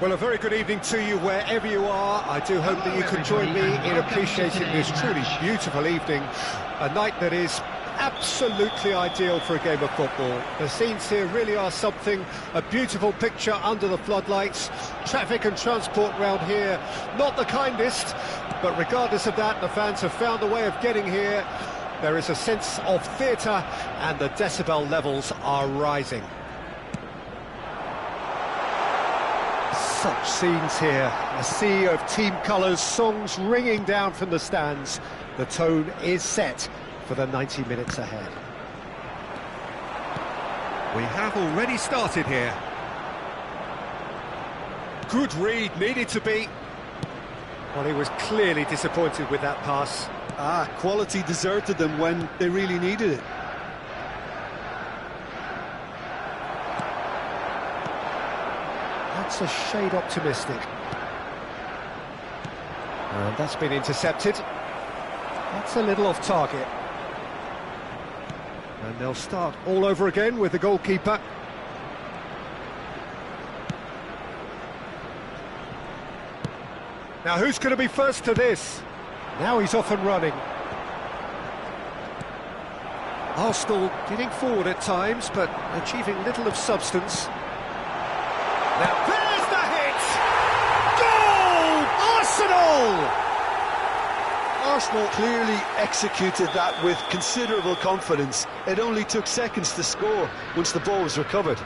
Well, a very good evening to you wherever you are. I do hope that you can join me in appreciating this truly beautiful evening. A night that is absolutely ideal for a game of football. The scenes here really are something, a beautiful picture under the floodlights. Traffic and transport round here, not the kindest, but regardless of that, the fans have found a way of getting here. There is a sense of theatre and the decibel levels are rising. Such scenes here, a sea of team colours, songs ringing down from the stands. The tone is set for the 90 minutes ahead. We have already started here. Good read, needed to be. Well, he was clearly disappointed with that pass. Quality deserted them when they really needed it. That's a shade optimistic. And that's been intercepted. That's a little off target. And they'll start all over again with the goalkeeper. Now who's going to be first to this? Now he's off and running. Arsenal getting forward at times, but achieving little of substance. Now there's the hit! Goal! Arsenal! Arsenal clearly executed that with considerable confidence. It only took seconds to score once the ball was recovered.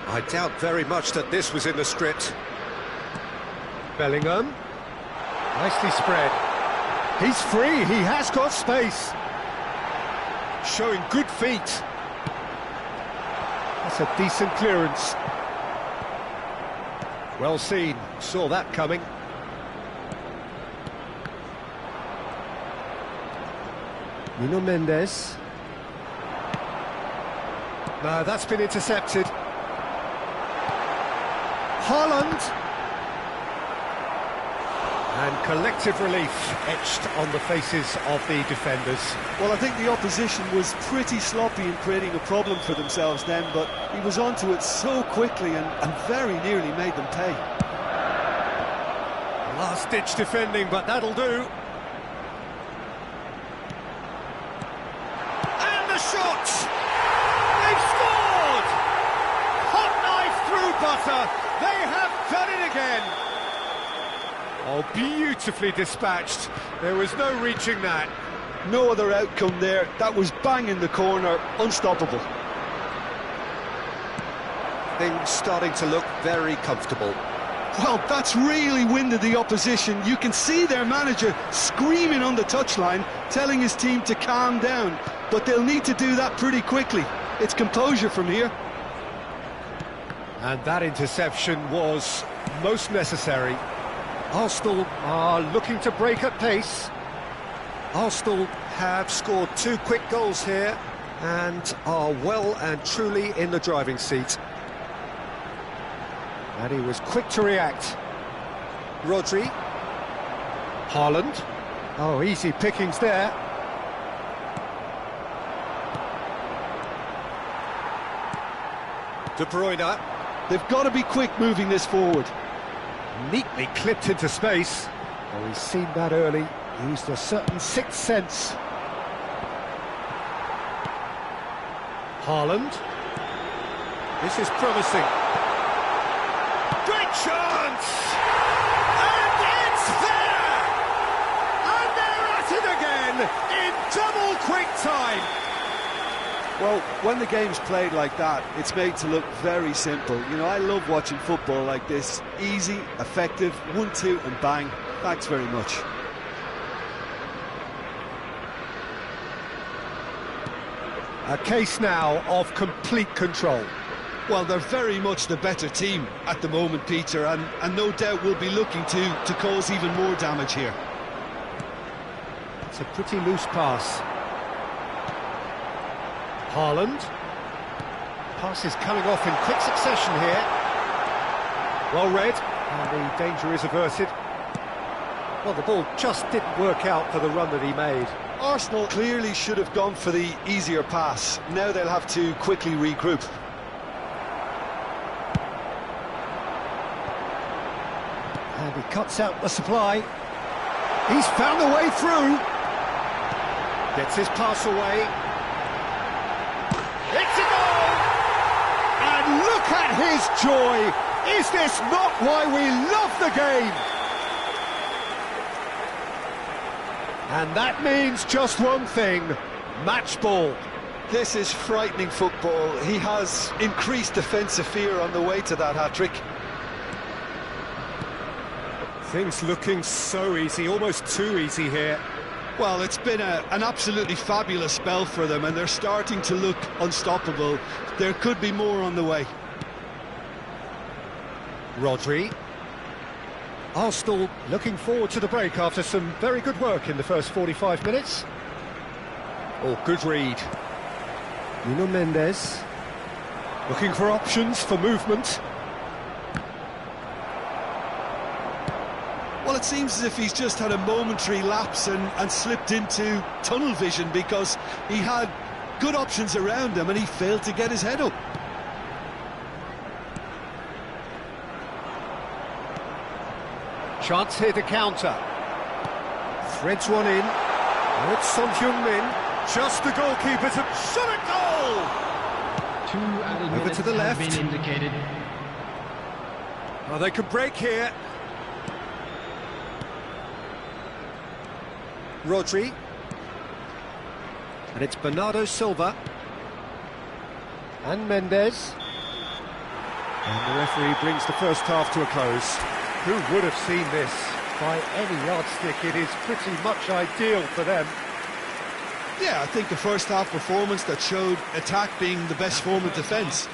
I doubt very much that this was in the script. Bellingham. Nicely spread. He's free, he has got space. Showing good feet. That's a decent clearance. Well seen, saw that coming. Nuno Mendes. No, that's been intercepted. Haaland. And collective relief etched on the faces of the defenders. Well, I think the opposition was pretty sloppy in creating a problem for themselves then, but he was onto it so quickly and very nearly made them pay. Last-ditch defending, but that'll do. And the shot! They've scored! Hot knife through butter. They have done it again. Oh, beautifully dispatched. There was no reaching that. No other outcome there. That was bang in the corner, unstoppable. Things starting to look very comfortable. Well, that's really winded the opposition. You can see their manager screaming on the touchline, telling his team to calm down. But they'll need to do that pretty quickly. It's composure from here. And that interception was most necessary. Arsenal are looking to break at pace. Arsenal have scored 2 quick goals here and are well and truly in the driving seat. And he was quick to react. Rodri. Haaland. Oh, easy pickings there. De Bruyne. They've got to be quick moving this forward. Neatly clipped into space. Oh, he's seen that early. Used a certain sixth sense. Haaland. This is promising. Great chance! And it's there! And they're at it again in double quick time. Well, when the game's played like that, it's made to look very simple. You know, I love watching football like this. Easy, effective, 1-2 and bang. Thanks very much. A case now of complete control. Well, they're very much the better team at the moment, Peter, and no doubt will be looking to cause even more damage here. It's a pretty loose pass. Haaland. Pass is coming off in quick succession here. Well read, and the danger is averted. Well, the ball just didn't work out for the run that he made. Arsenal clearly should have gone for the easier pass. Now they'll have to quickly regroup. And he cuts out the supply. He's found a way through. Gets his pass away. It's a goal! And look at his joy! Is this not why we love the game? And that means just one thing, match ball. This is frightening football. He has increased defensive fear on the way to that hat-trick. Things looking so easy, almost too easy here. Well, it's been an absolutely fabulous spell for them, and they're starting to look unstoppable. There could be more on the way. Rodri. Arsenal looking forward to the break after some very good work in the first 45 minutes. Oh, good read. Nuno Mendes. Looking for options for movement. Well, it seems as if he's just had a momentary lapse and slipped into tunnel vision, because he had good options around him and he failed to get his head up. Chance here to counter. Threads one in. Oh, it's Son Heung-min. Just the goalkeeper to shot a goal! 2 added Over minutes to the have left. been indicated. Oh, they can break here. Rodri. And it's Bernardo Silva. And Mendes. And the referee brings the first half to a close. Who would have seen this? By any yardstick, it is pretty much ideal for them. Yeah, I think a first-half performance that showed attack being the best form of defence.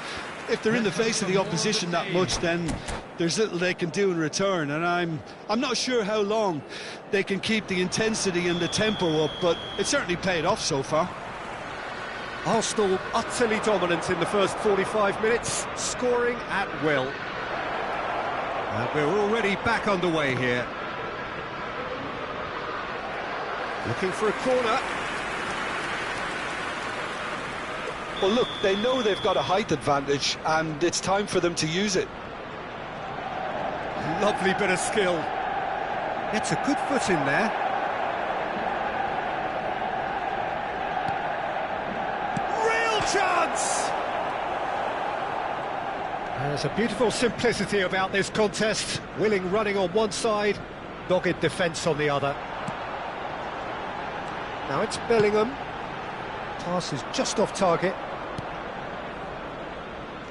If they're in the face of the opposition that much, then there's little they can do in return, and I'm not sure how long they can keep the intensity and the tempo up, but it certainly paid off so far. Arsenal utterly dominant in the first 45 minutes, scoring at will. And we're already back underway here. Looking for a corner. Well, look, they know they've got a height advantage, and it's time for them to use it. Lovely bit of skill. Gets a good foot in there. Real chance! There's a beautiful simplicity about this contest. Willing running on one side, dogged defence on the other. Now it's Bellingham. Pass is just off target.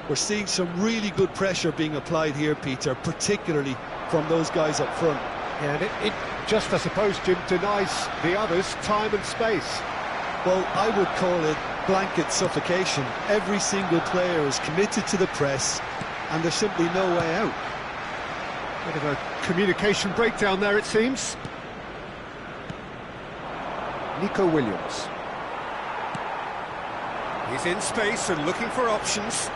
We're seeing some really good pressure being applied here, Peter, particularly from those guys up front. Yeah, and it just, I suppose, Jim, denies the others time and space. Well, I would call it blanket suffocation. Every single player is committed to the press, and there's simply no way out. Bit of a communication breakdown there, it seems. Nico Williams. He's in space and looking for options.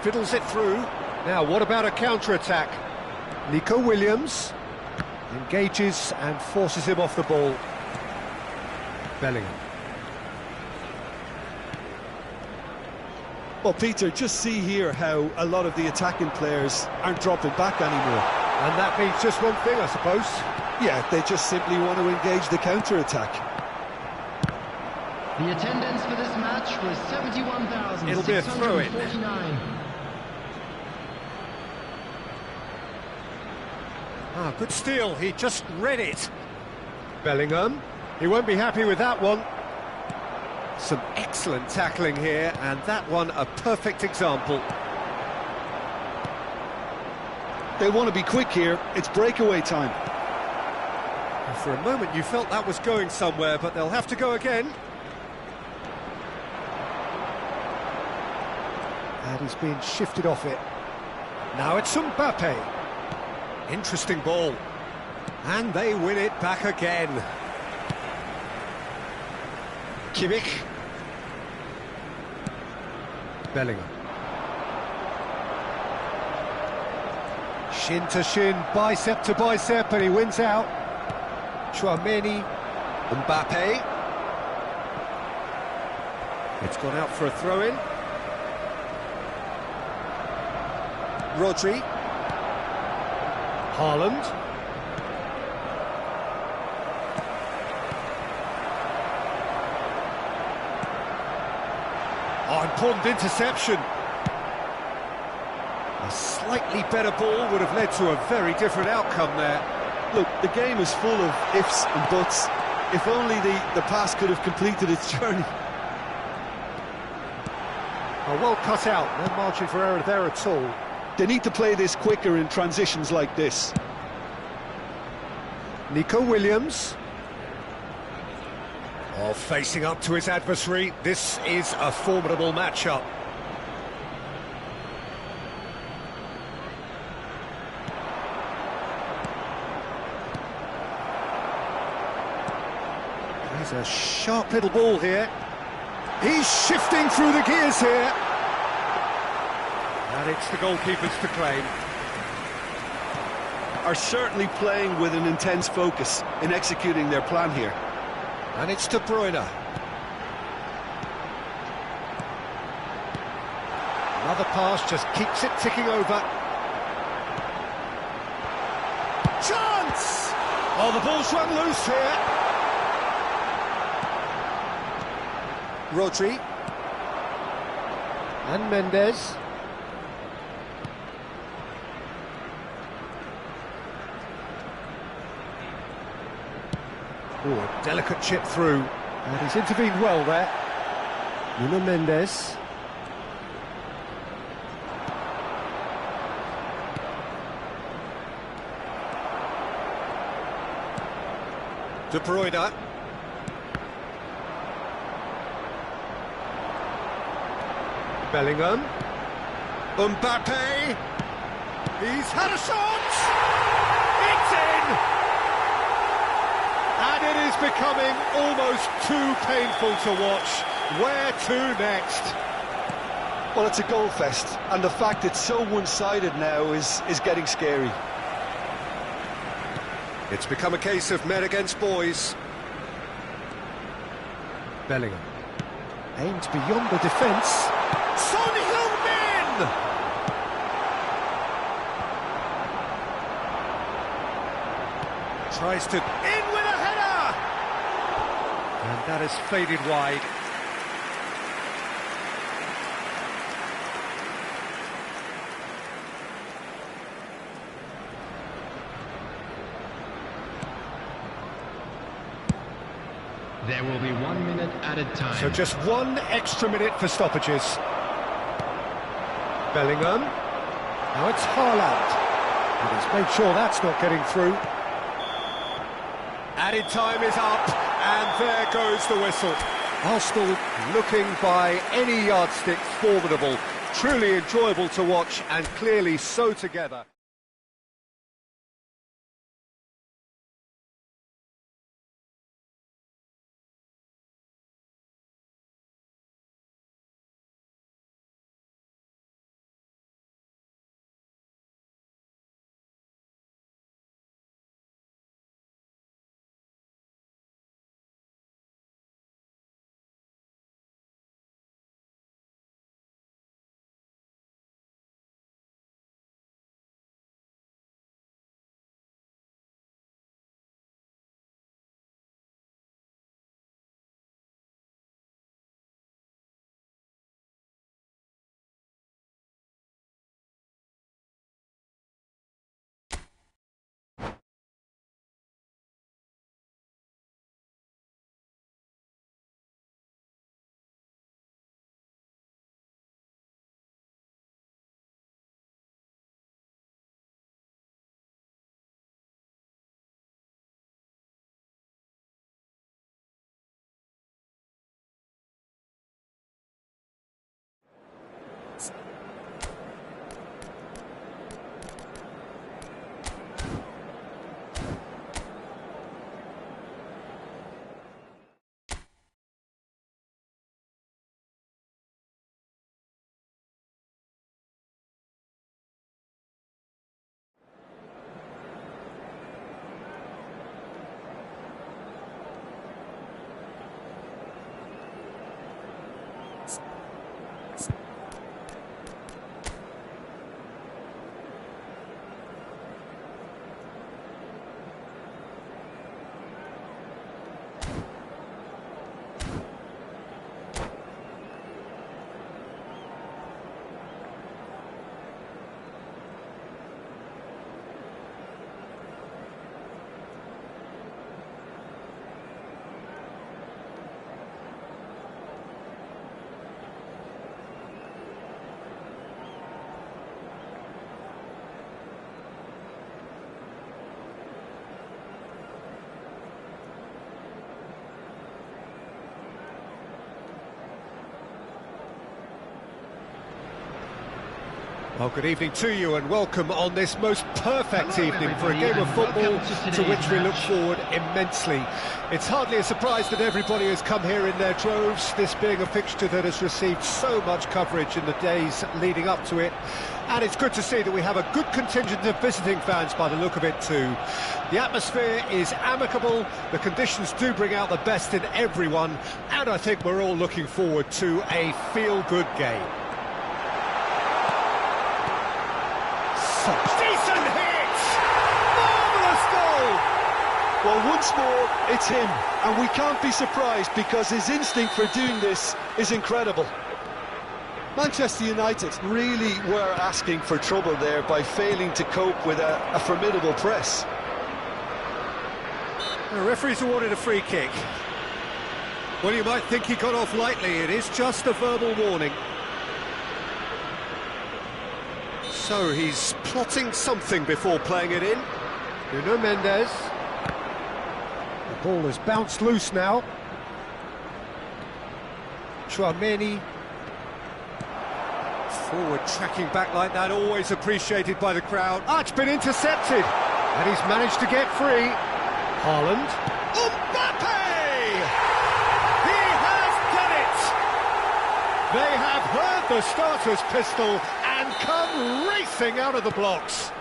Fiddles it through. Now, what about a counter-attack? Nico Williams engages and forces him off the ball. Bellingham. Well, Peter, just see here how a lot of the attacking players aren't dropping back anymore. And that means just one thing, I suppose. Yeah, they just simply want to engage the counter-attack. The attendance for this match was 71,649. It'll be a throw-in. Ah, good steal, he just read it. Bellingham, he won't be happy with that one. Some excellent tackling here, and that one a perfect example. They want to be quick here, it's breakaway time. For a moment you felt that was going somewhere, but they'll have to go again. And he's being shifted off it. Now it's Mbappe. Interesting ball. And they win it back again. Kimmich. Bellingham. Shin to shin, bicep to bicep, and he wins out. Tchouaméni, Mbappe. It's gone out for a throw-in. Rodri. Haaland. Oh, important interception. A slightly better ball would have led to a very different outcome there. Look, the game is full of ifs and buts. If only the pass could have completed its journey. Oh, well cut out, no margin for error there at all. They need to play this quicker in transitions like this. Nico Williams. Oh, facing up to his adversary, this is a formidable matchup. He's a sharp little ball here. He's shifting through the gears here. And it's the goalkeepers to claim. Are certainly playing with an intense focus in executing their plan here. And it's De Bruyne. Another pass just keeps it ticking over. Chance! Oh, the ball's run loose here. Rodri. And Mendes. Oh, a delicate chip through. And he's intervened well there. Nuno Mendes. De Bruyne. Bellingham. Mbappe. He's had a shot! It's in! And it is becoming almost too painful to watch. Where to next? Well, it's a goal fest, and the fact it's so one-sided now is getting scary. It's become a case of men against boys. Bellingham. Aimed beyond the defence. Son Heung-min! Tries to... in with a header! And that has faded wide. There will be 1 minute added time. So just 1 extra minute for stoppages. Bellingham. Now it's Haaland. And he's made sure that's not getting through. Added time is up, and there goes the whistle. Arsenal looking by any yardstick formidable. Truly enjoyable to watch, and clearly so together. Well, good evening to you and welcome on this most perfect evening for a game of football to which we look forward immensely. It's hardly a surprise that everybody has come here in their droves, this being a fixture that has received so much coverage in the days leading up to it. And it's good to see that we have a good contingent of visiting fans by the look of it too. The atmosphere is amicable, the conditions do bring out the best in everyone, and I think we're all looking forward to a feel-good game. Decent hit! Marvellous goal! Well, once more, it's him, and we can't be surprised because his instinct for doing this is incredible. Manchester United really were asking for trouble there by failing to cope with a formidable press. The referee's awarded a free kick. Well, you might think he got off lightly, it is just a verbal warning. So he's plotting something before playing it in. Nuno Mendes. The ball has bounced loose now. Tchouaméni. Forward tracking back like that, always appreciated by the crowd. Ah, it's been intercepted. And he's managed to get free. Haaland. Mbappe! He has done it! They have heard the starter's pistol and come racing out of the blocks.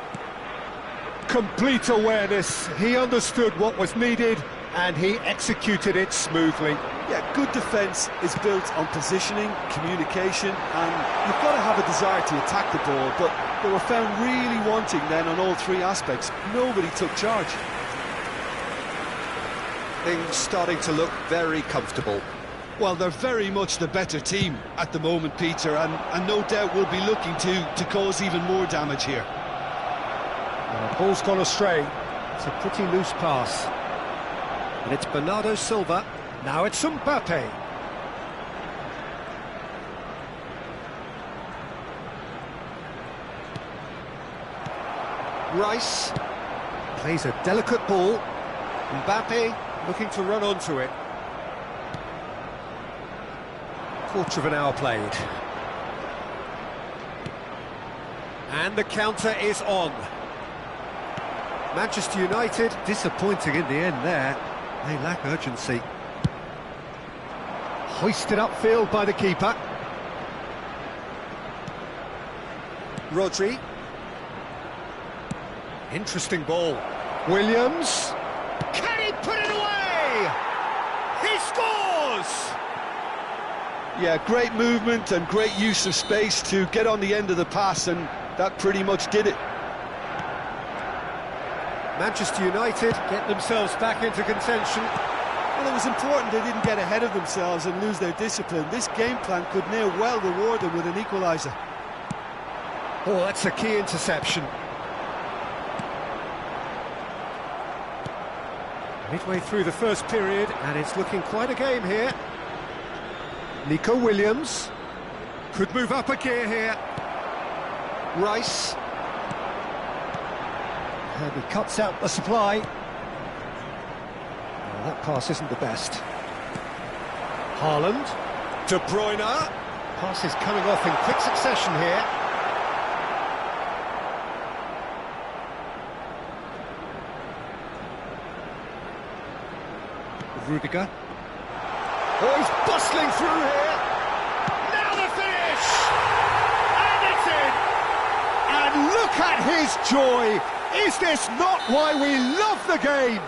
Complete awareness, he understood what was needed and he executed it smoothly. Yeah, good defence is built on positioning, communication, and you've got to have a desire to attack the ball, but they were found really wanting then on all three aspects. Nobody took charge. Things starting to look very comfortable. Well, they're very much the better team at the moment, Peter, and no doubt will be looking to cause even more damage here. The ball's gone astray. It's a pretty loose pass. And it's Bernardo Silva. Now it's Mbappe. Rice plays a delicate ball. Mbappe looking to run onto it. Quarter of an hour played. And the counter is on. Manchester United disappointing in the end there. They lack urgency. Hoisted upfield by the keeper. Rodri. Interesting ball. Williams. Can he put it away? He scores! Yeah, great movement and great use of space to get on the end of the pass, and that pretty much did it. Manchester United get themselves back into contention. Well, it was important they didn't get ahead of themselves and lose their discipline. This game plan could now well reward them with an equaliser. Oh, that's a key interception. Midway through the first period, and it's looking quite a game here. Nico Williams could move up a gear here. Rice. And he cuts out the supply. Well, that pass isn't the best. Haaland. De Bruyne. Pass is coming off in quick succession here. Rudiger. Oh, he's bustling through here. Now the finish! And it's in! And look at his joy! Is this not why we love the game?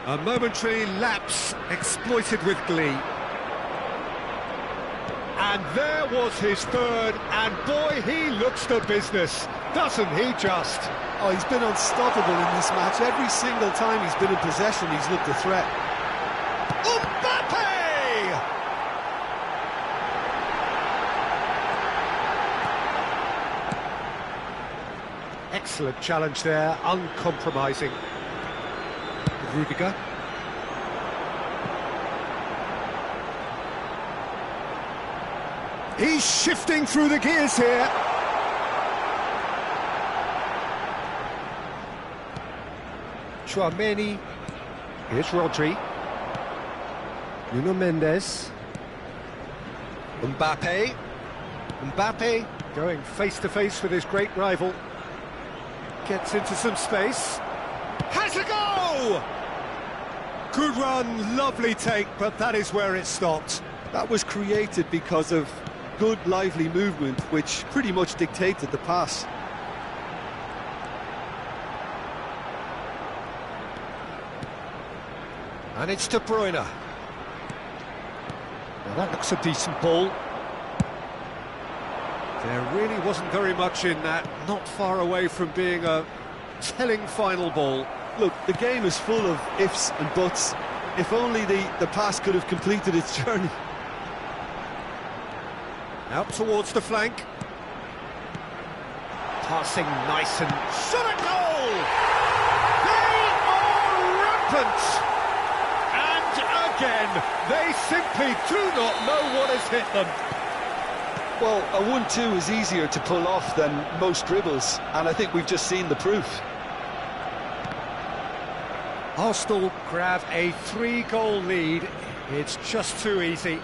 A momentary lapse exploited with glee. And there was his third, and boy, he looks the business, doesn't he just? Oh, he's been unstoppable in this match. Every single time he's been in possession, he's looked a threat. Mbappe! Excellent challenge there, uncompromising. Rudiger. He's shifting through the gears here. Tchouaméni. Here's Rodri. Nuno Mendes. Mbappe. Mbappe Going face to face with his great rival. Gets into some space. Has a go! Good run, lovely take, but that is where it stopped. That was created because of good, lively movement, which pretty much dictated the pass. And it's De Bruyne. Now that looks a decent ball. There really wasn't very much in that, not far away from being a telling final ball. Look, the game is full of ifs and buts. If only the pass could have completed its journey. Out towards the flank. Passing nice and shot at goal! They are rampant! And again, they simply do not know what has hit them. Well, a 1-2 is easier to pull off than most dribbles, and I think we've just seen the proof. Arsenal grab a 3-goal lead. It's just too easy.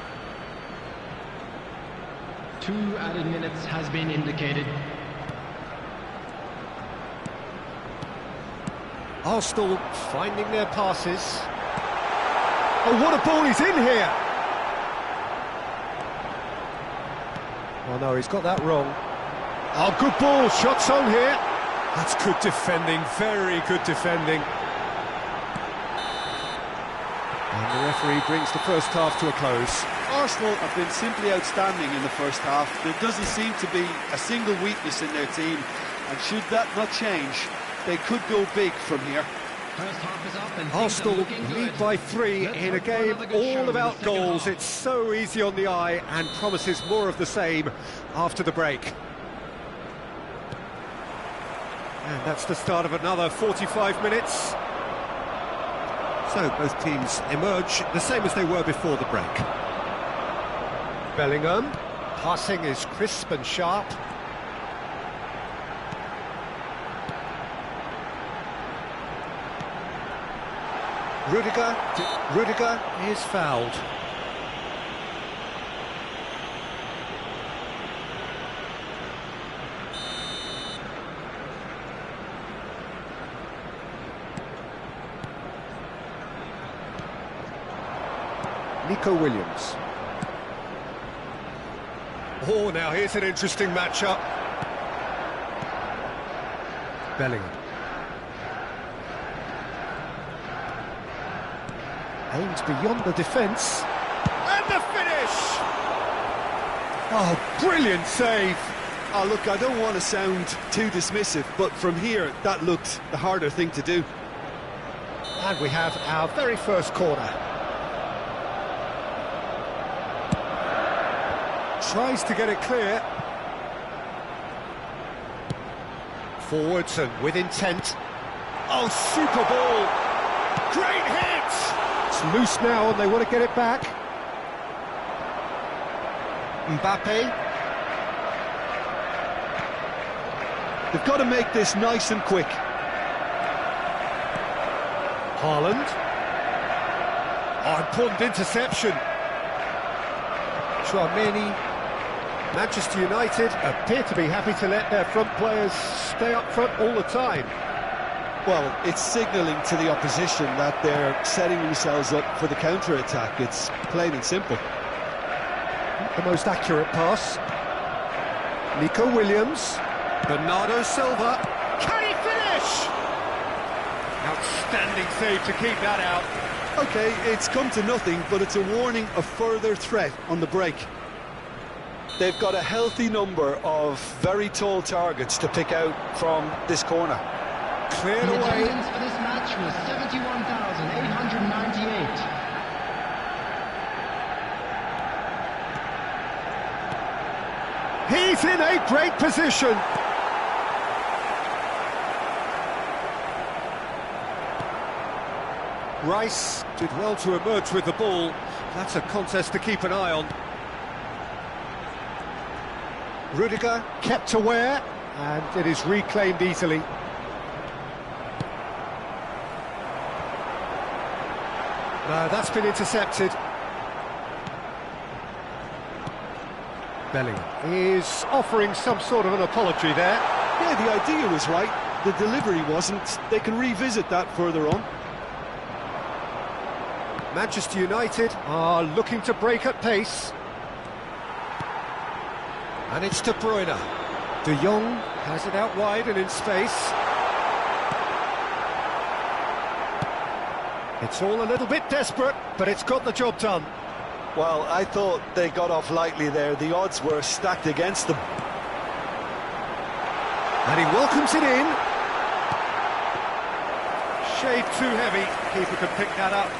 2 added minutes has been indicated. Arsenal finding their passes. Oh, what a ball he's in here! Oh no, he's got that wrong. Oh, good ball, shots on here. That's good defending, very good defending. And the referee brings the first half to a close. Arsenal have been simply outstanding in the first half. There doesn't seem to be a single weakness in their team, and should that not change, they could go big from here. First half is up and Arsenal lead by 3 in a game all about goals. It's so easy on the eye and promises more of the same after the break. And that's the start of another 45 minutes. So both teams emerge the same as they were before the break. Bellingham, passing is crisp and sharp. Rudiger is fouled. Nico Williams. Oh, now here's an interesting matchup. Bellingham. Aimed beyond the defence. And the finish! Oh, brilliant save! Oh, look, I don't want to sound too dismissive, but from here, that looked the harder thing to do. And we have our very first corner. Tries to get it clear. Forwards and with intent. Oh, super ball! Great hit! It's loose now and they want to get it back. Mbappe. They've got to make this nice and quick. Haaland. Oh, important interception. Tchouameni. Manchester United appear to be happy to let their front players stay up front all the time. Well, it's signalling to the opposition that they're setting themselves up for the counter-attack. It's plain and simple. The most accurate pass. Nico Williams. Bernardo Silva. Can he finish? Outstanding save to keep that out. OK, it's come to nothing, but it's a warning of further threat on the break. They've got a healthy number of very tall targets to pick out from this corner. Cleared The away. attendance for this match was 71,898. He's in a great position. Rice did well to emerge with the ball. That's a contest to keep an eye on. Rudiger kept aware, and it is reclaimed easily. No, that's been intercepted. Bellingham is offering some sort of an apology there. Yeah, the idea was right, the delivery wasn't. They can revisit that further on. Manchester United are looking to break at pace. And it's De Bruyne. De Jong has it out wide and in space. It's all a little bit desperate, but it's got the job done. Well, I thought they got off lightly there. The odds were stacked against them. And he welcomes it in. Shade too heavy. Keeper can pick that up.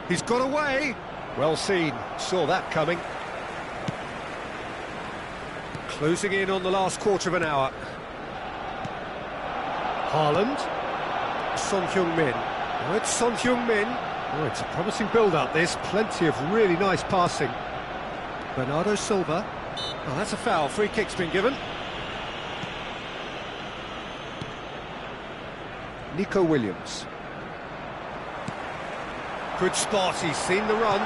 He's got away. Well seen. Saw that coming. Closing in on the last quarter of an hour. Haaland. Son Heung-min. Oh, it's Son Heung-min. Oh, it's a promising build-up, this. Plenty of really nice passing. Bernardo Silva. Oh, that's a foul. Free kick's been given. Nico Williams. Good spot, he's seen the run.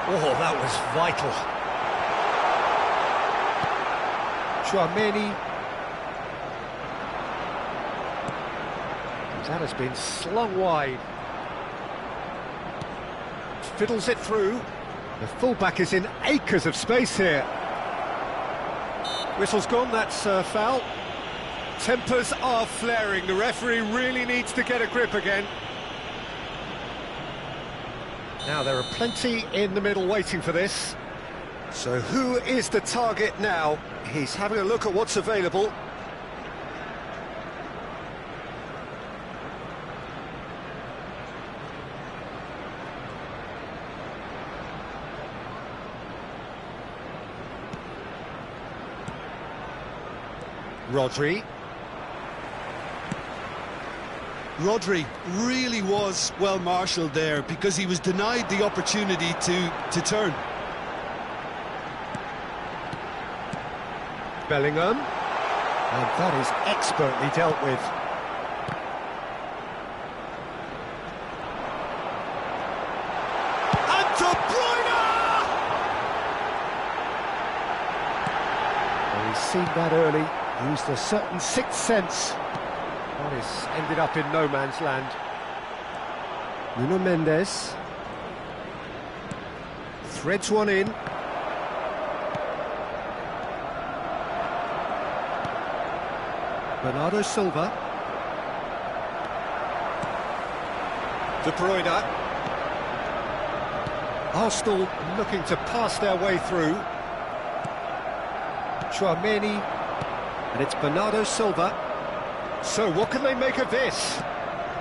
Oh, that was vital. Tchouaméni. That has been slung wide. Fiddles it through. The fullback is in acres of space here. Whistle's gone, that's foul. Tempers are flaring. The referee really needs to get a grip again. Now, there are plenty in the middle waiting for this. So who is the target now? He's having a look at what's available. Rodri. Rodri really was well marshalled there because he was denied the opportunity to turn. Bellingham. And that is expertly dealt with. And De Bruyne! Well, he's seen that early. Used a certain sixth sense. But it's ended up in no man's land. Nuno Mendes. Threads one in. Bernardo Silva. De Bruyne. Arsenal looking to pass their way through. Tchouaméni. And it's Bernardo Silva. So what can they make of this?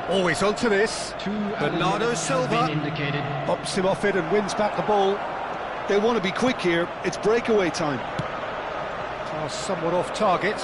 Always onto this. Bernardo Silva bumps him off it and wins back the ball. They want to be quick here. It's breakaway time. Pass somewhat off target.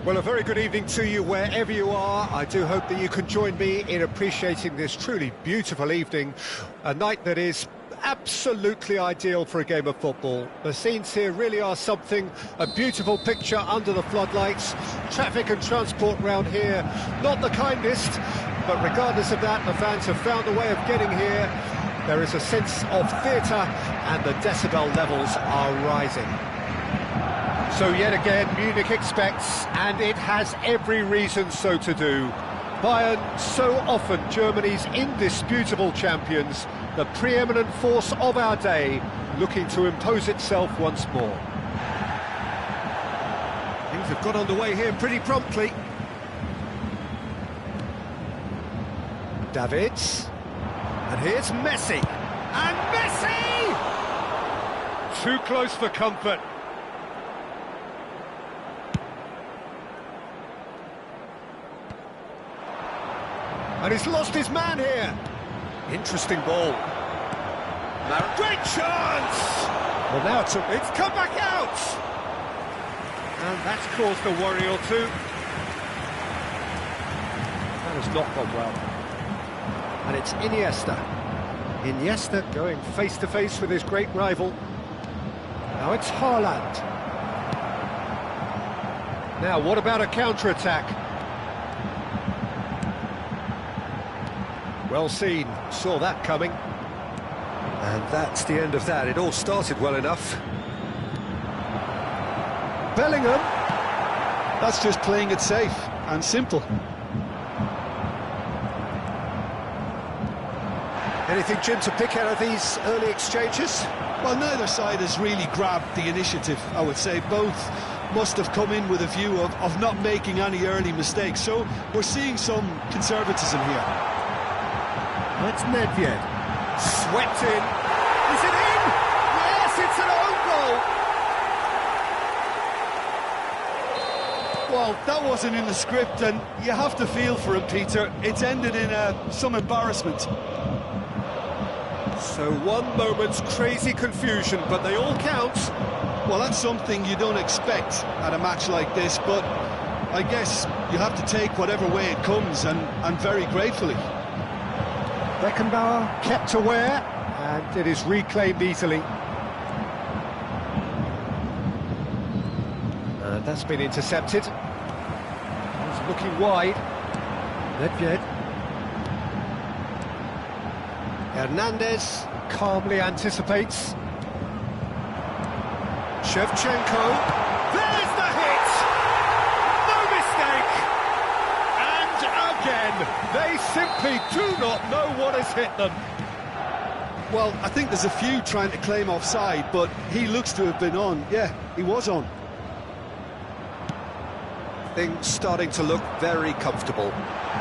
Well, a very good evening to you wherever you are. I do hope that you can join me in appreciating this truly beautiful evening, a night that is absolutely ideal for a game of football. The scenes here really are something, a beautiful picture under the floodlights. Traffic and transport round here, not the kindest, but regardless of that, the fans have found a way of getting here. There is a sense of theatre and the decibel levels are rising. So yet again, Munich expects, and it has every reason so to do. Bayern, so often Germany's indisputable champions, the preeminent force of our day, looking to impose itself once more. Things have got underway here pretty promptly. Davids, and here's Messi, and Messi! Too close for comfort. And he's lost his man here. Interesting ball. Great chance! Well, now it's come back out! And that's caused a worry or two. That has not gone well. And it's Iniesta. Iniesta going face-to-face with his great rival. Now it's Haaland. Now, what about a counter-attack? Well seen, saw that coming. And that's the end of that. It all started well enough. Bellingham. That's just playing it safe and simple. Anything, Jim, to pick out of these early exchanges? Well, neither side has really grabbed the initiative, I would say. Both must have come in with a view of not making any early mistakes. So we're seeing some conservatism here. That's Nedved. Swept in. Is it in? Yes, it's an own goal. Well, that wasn't in the script, and you have to feel for him, Peter. It's ended in some embarrassment. So one moment's crazy confusion, but they all count. Well, that's something you don't expect at a match like this, but I guess you have to take whatever way it comes, and very gratefully. Beckenbauer kept aware, and it is reclaimed easily. And that's been intercepted. He's looking wide. Nedved. Hernandez calmly anticipates. Shevchenko. There's the hit! No mistake! And again, they simply do not know what has hit them. Well, I think there's a few trying to claim offside, but he looks to have been on. Yeah, he was on. Things starting to look very comfortable.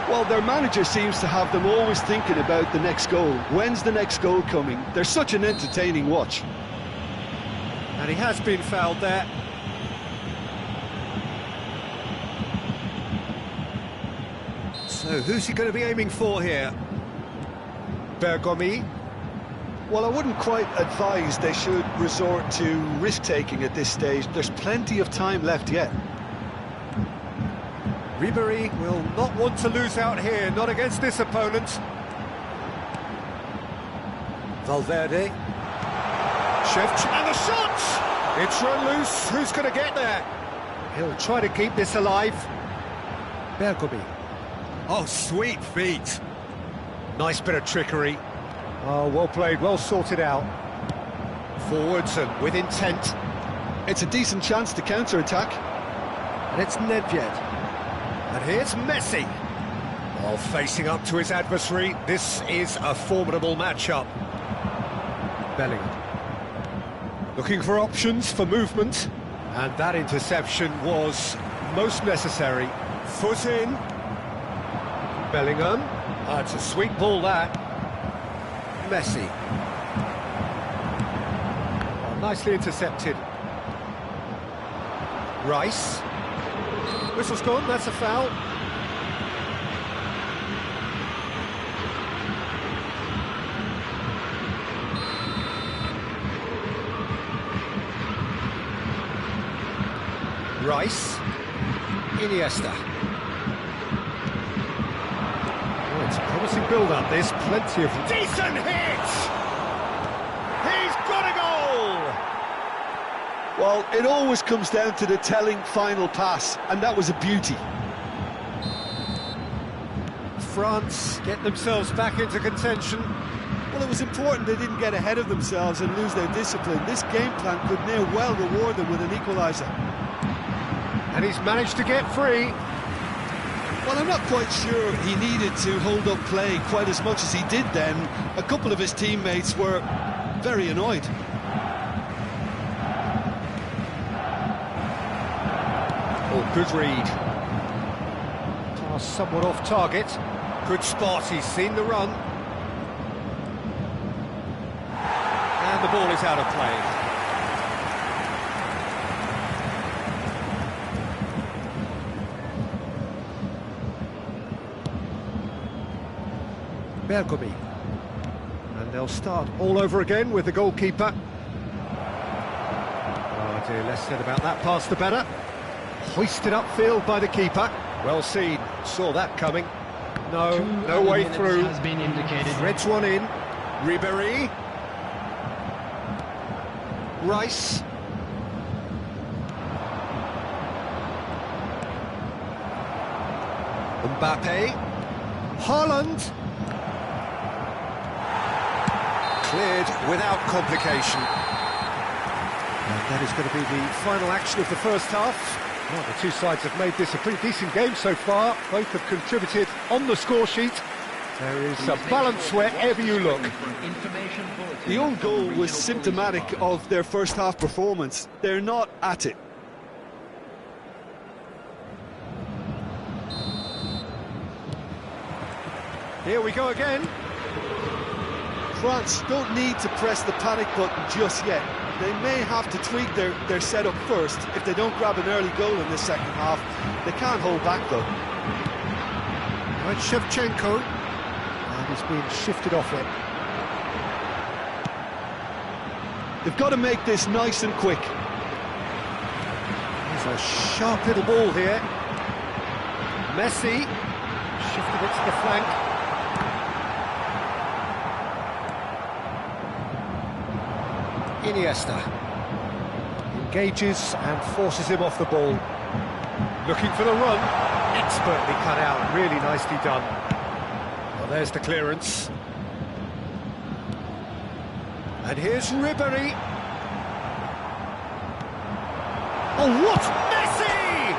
Well, their manager seems to have them always thinking about the next goal. When's the next goal coming? They're such an entertaining watch. And he has been fouled there. So, who's he going to be aiming for here? Bergomi. Well, I wouldn't quite advise they should resort to risk-taking at this stage. There's plenty of time left yet. Ribéry will not want to lose out here, not against this opponent. Valverde. And the shot! It's run loose. Who's going to get there? He'll try to keep this alive. Bergomi. Oh, sweet feet. Nice bit of trickery. Oh, well played, well sorted out. Forwards and with intent. It's a decent chance to counter-attack. And it's Nedved. And here's Messi. While facing up to his adversary, this is a formidable matchup. Bellingham. Looking for options for movement. And that interception was most necessary. Foot in. Bellingham. It's a sweet ball, that. Messi. Oh, nicely intercepted. Rice. Whistle's gone, that's a foul. Rice. Iniesta. Oh, it's a promising build-up, this. Plenty of decent hits! He's got a goal! Well, it always comes down to the telling final pass, and that was a beauty. France get themselves back into contention. Well, it was important they didn't get ahead of themselves and lose their discipline. This game plan could now well reward them with an equaliser. And he's managed to get free. Well, I'm not quite sure he needed to hold up play quite as much as he did then. A couple of his teammates were very annoyed. Oh, good read. Pass somewhat off target. Good spot, he's seen the run. And the ball is out of play. Bergomi. And they'll start all over again with the goalkeeper. Oh dear, less said about that pass the better. Hoisted upfield by the keeper. Well seen, saw that coming. No way through. Has been indicated. Threads one in. Ribéry. Rice. Mbappe. Haaland. Cleared without complication. And that is going to be the final action of the first half. Well, the two sides have made this a pretty decent game so far. Both have contributed on the score sheet. There is a balance wherever you look. The own goal was symptomatic of their first half performance. They're not at it. Here we go again. France don't need to press the panic button just yet. They may have to tweak their setup first if they don't grab an early goal in the second half. They can't hold back though. Right, Shevchenko. And he's being shifted off it. They've got to make this nice and quick. There's a sharp little ball here. Messi. Shifted it to the flank. Iniesta engages and forces him off the ball. Looking for the run. Expertly cut out, really nicely done. Well, there's the clearance. And here's Ribéry. Oh, what? Messi!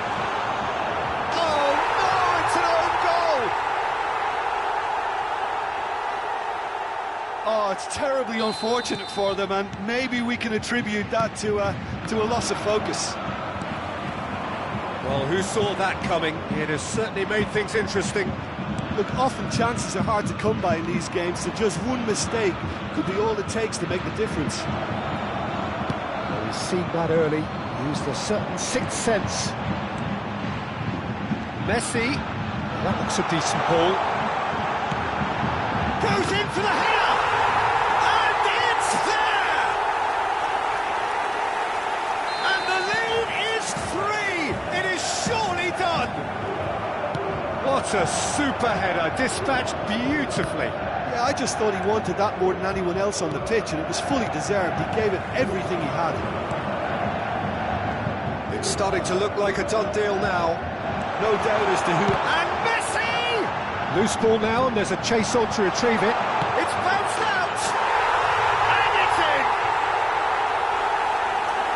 Oh, no, it's an own goal! Oh, it's terribly unfortunate for them, and maybe we can attribute that to a loss of focus. Well, who saw that coming? It has certainly made things interesting. Look, often chances are hard to come by in these games, so just one mistake could be all it takes to make the difference. Well, he's seen that early, used a certain sixth sense. Messi, that looks a decent ball. Goes in for the header! And it's there! And the lead is 3! It is surely done! What a super header, dispatched beautifully. Yeah, I just thought he wanted that more than anyone else on the pitch, and it was fully deserved. He gave it everything he had. It's starting to look like a done deal now. No doubt as to who... And Messi! Loose ball now, and there's a chase on to retrieve it. It's bounced out! And it's in!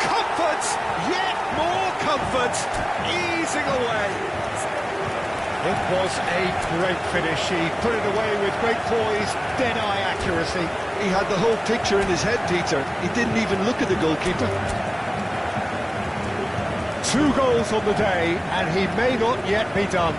Comfort! Yet more comfort! Easing away! It was a great finish. He put it away with great poise, dead-eye accuracy. He had the whole picture in his head, Peter. He didn't even look at the goalkeeper. 2 goals on the day, and he may not yet be done.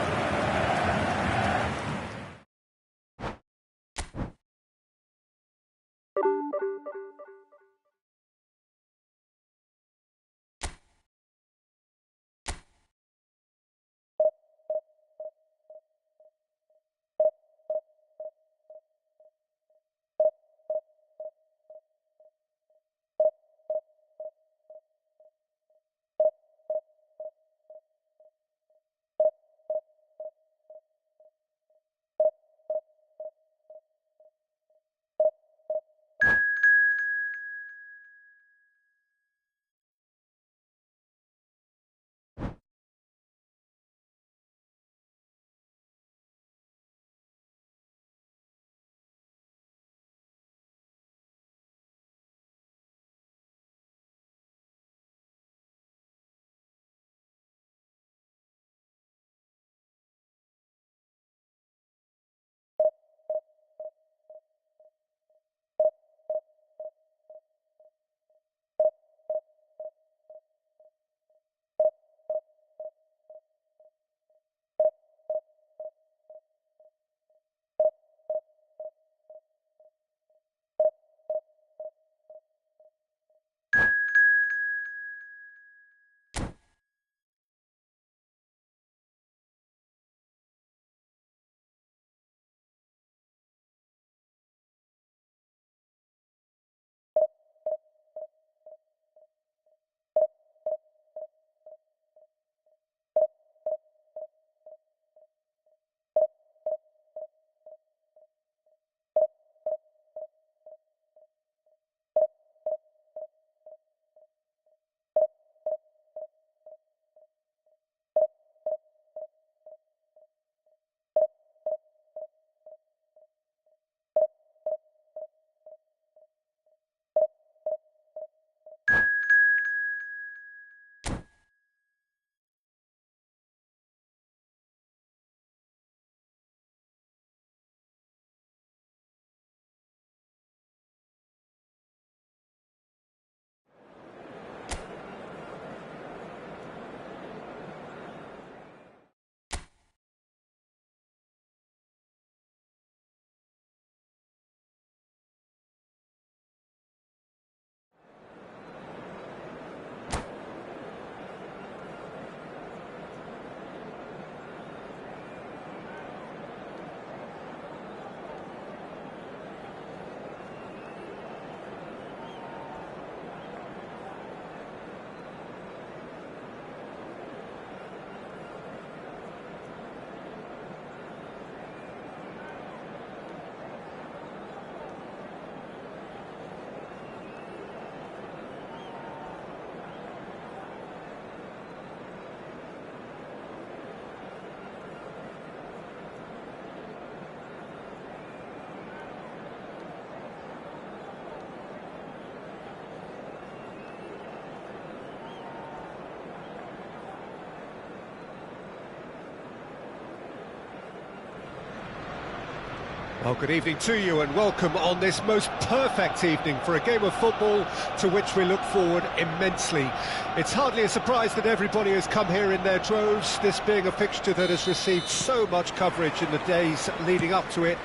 Well, good evening to you and welcome on this most perfect evening for a game of football to which we look forward immensely. It's hardly a surprise that everybody has come here in their droves, this being a fixture that has received so much coverage in the days leading up to it.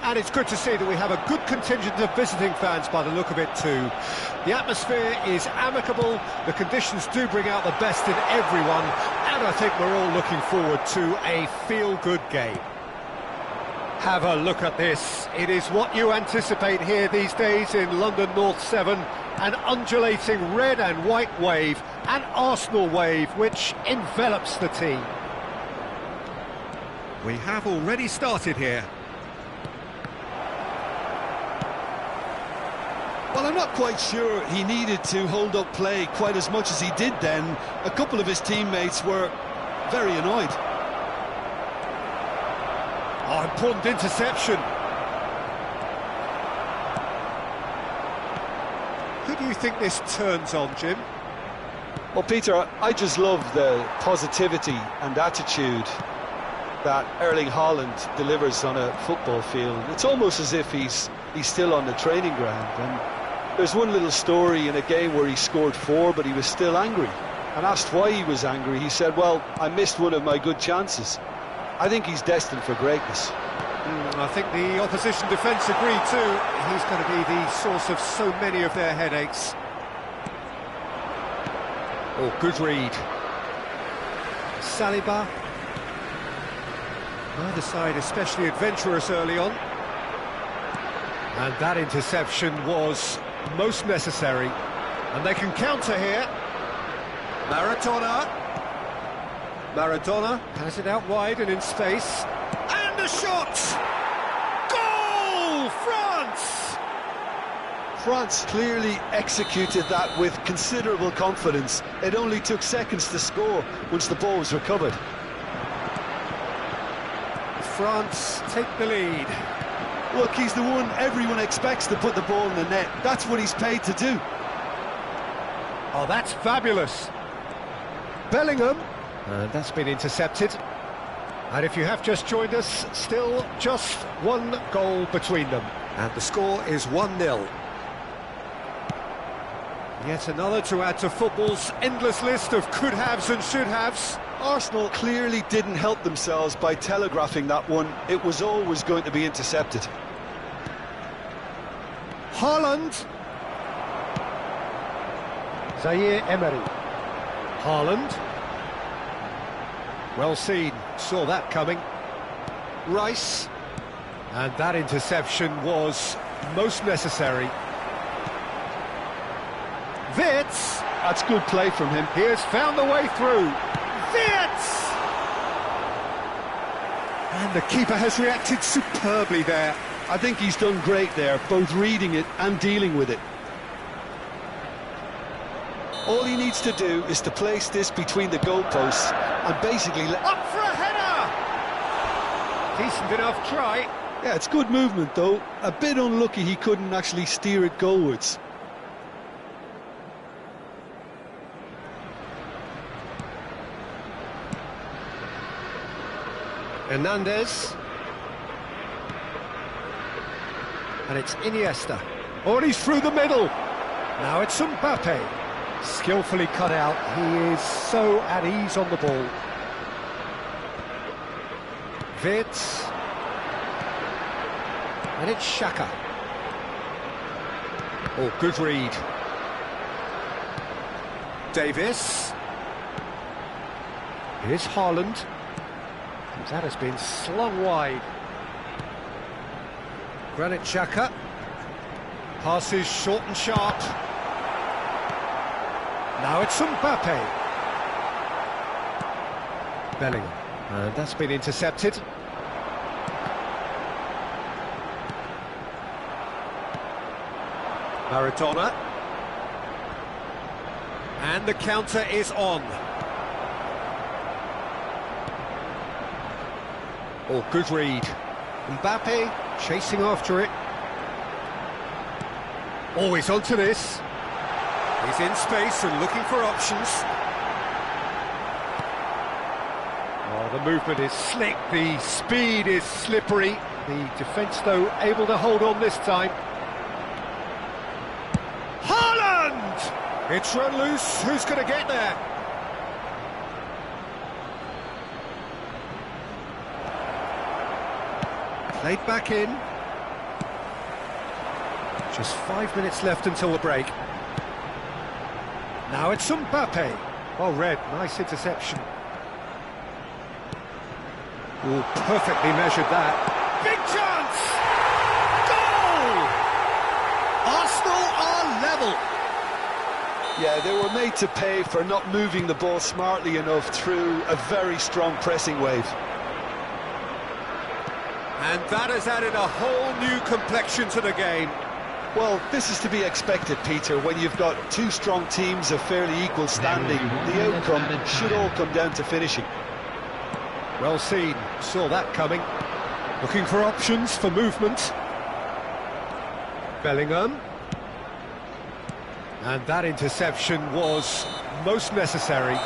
And it's good to see that we have a good contingent of visiting fans by the look of it too. The atmosphere is amicable, the conditions do bring out the best in everyone, and I think we're all looking forward to a feel-good game. Have a look at this. It is what you anticipate here these days in London North 7. An undulating red and white wave, an Arsenal wave which envelops the team. We have already started here. Well, I'm not quite sure he needed to hold up play quite as much as he did then. A couple of his teammates were very annoyed. Oh, important interception. Who do you think this turns on, Jim? Well, Peter, I just love the positivity and attitude that Erling Haaland delivers on a football field. It's almost as if he's still on the training ground. And there's one little story in a game where he scored 4, but he was still angry. And asked why he was angry, he said, well, I missed one of my good chances. I think he's destined for greatness. I think the opposition defence agree too. He's going to be the source of so many of their headaches. Oh, good read. Saliba. Neither side especially adventurous early on. And that interception was most necessary. And they can counter here. Maradona has it out wide and in space. And a shot! Goal! France! France clearly executed that with considerable confidence. It only took seconds to score once the ball was recovered. France take the lead. Look, he's the one everyone expects to put the ball in the net. That's what he's paid to do. Oh, that's fabulous. Bellingham. And that's been intercepted. And if you have just joined us, still just one goal between them. And the score is 1-0. Yet another to add to football's endless list of could-haves and should-haves. Arsenal clearly didn't help themselves by telegraphing that one. It was always going to be intercepted. Haaland. Zaire Emery. Haaland. Well seen, saw that coming. Rice. And that interception was most necessary. Wirtz. That's good play from him. He has found the way through. Wirtz! And the keeper has reacted superbly there. I think he's done great there, both reading it and dealing with it. All he needs to do is to place this between the goalposts and basically up for a header! Decent enough try. Yeah, it's good movement though. A bit unlucky he couldn't actually steer it goalwards. Hernandez. And it's Iniesta. Oh, and he's through the middle. Now it's Mbappe. Skillfully cut out. He is so at ease on the ball. Wirtz. And it's Xhaka. Oh, good read. Davis. Here's Haaland. That has been slung wide. Granit Xhaka. Passes short and sharp. Now it's Mbappe. Bellingham. And that's been intercepted. Maradona. And the counter is on. Oh, good read. Mbappe chasing after it. Always onto this. He's in space and looking for options. Oh, the movement is slick, the speed is slippery. The defence, though, able to hold on this time. Haaland! It's run loose. Who's going to get there? Played back in. Just 5 minutes left until the break. Now it's Mbappe. Well read, nice interception. Oh, perfectly measured that. Big chance! Goal! Arsenal are level. Yeah, they were made to pay for not moving the ball smartly enough through a very strong pressing wave. And that has added a whole new complexion to the game. Well, this is to be expected, Peter, when you've got two strong teams of fairly equal standing. The outcome should all come down to finishing. Well seen, saw that coming. Looking for options for movement. Bellingham. And that interception was most necessary.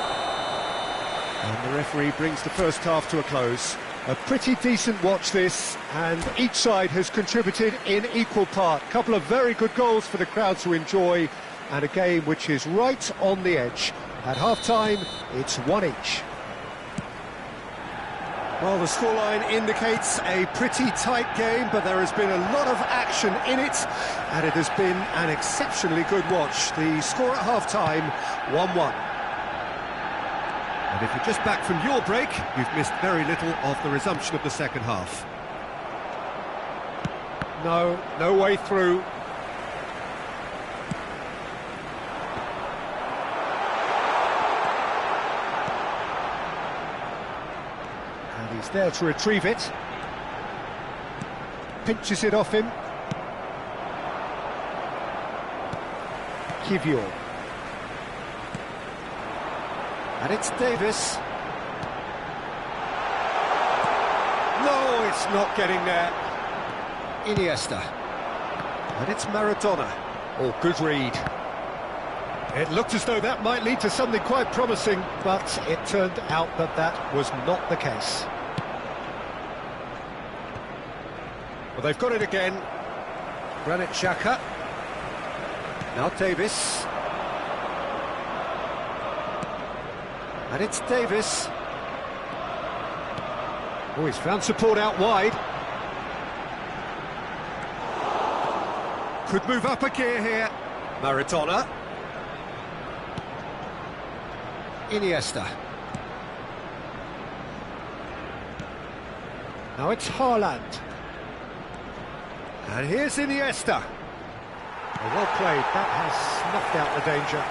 And the referee brings the first half to a close. A pretty decent watch this, and each side has contributed in equal part. Couple of very good goals for the crowd to enjoy, and a game which is right on the edge. At half-time, it's 1 each. Well, the scoreline indicates a pretty tight game, but there has been a lot of action in it, and it has been an exceptionally good watch. The score at half-time, 1-1. And if you're just back from your break, you've missed very little of the resumption of the second half. No way through. And he's there to retrieve it. Pinches it off him. Kivior. And it's Davis. No, it's not getting there. Iniesta. And it's Maradona. Oh, good read. It looked as though that might lead to something quite promising, but it turned out that that was not the case. Well, they've got it again. Granit Xhaka. Now Davis. And it's Davis. Oh, he's found support out wide. Could move up a gear here. Maradona. Iniesta. Now it's Haaland. And here's Iniesta. Oh, well played. That has snuffed out the danger.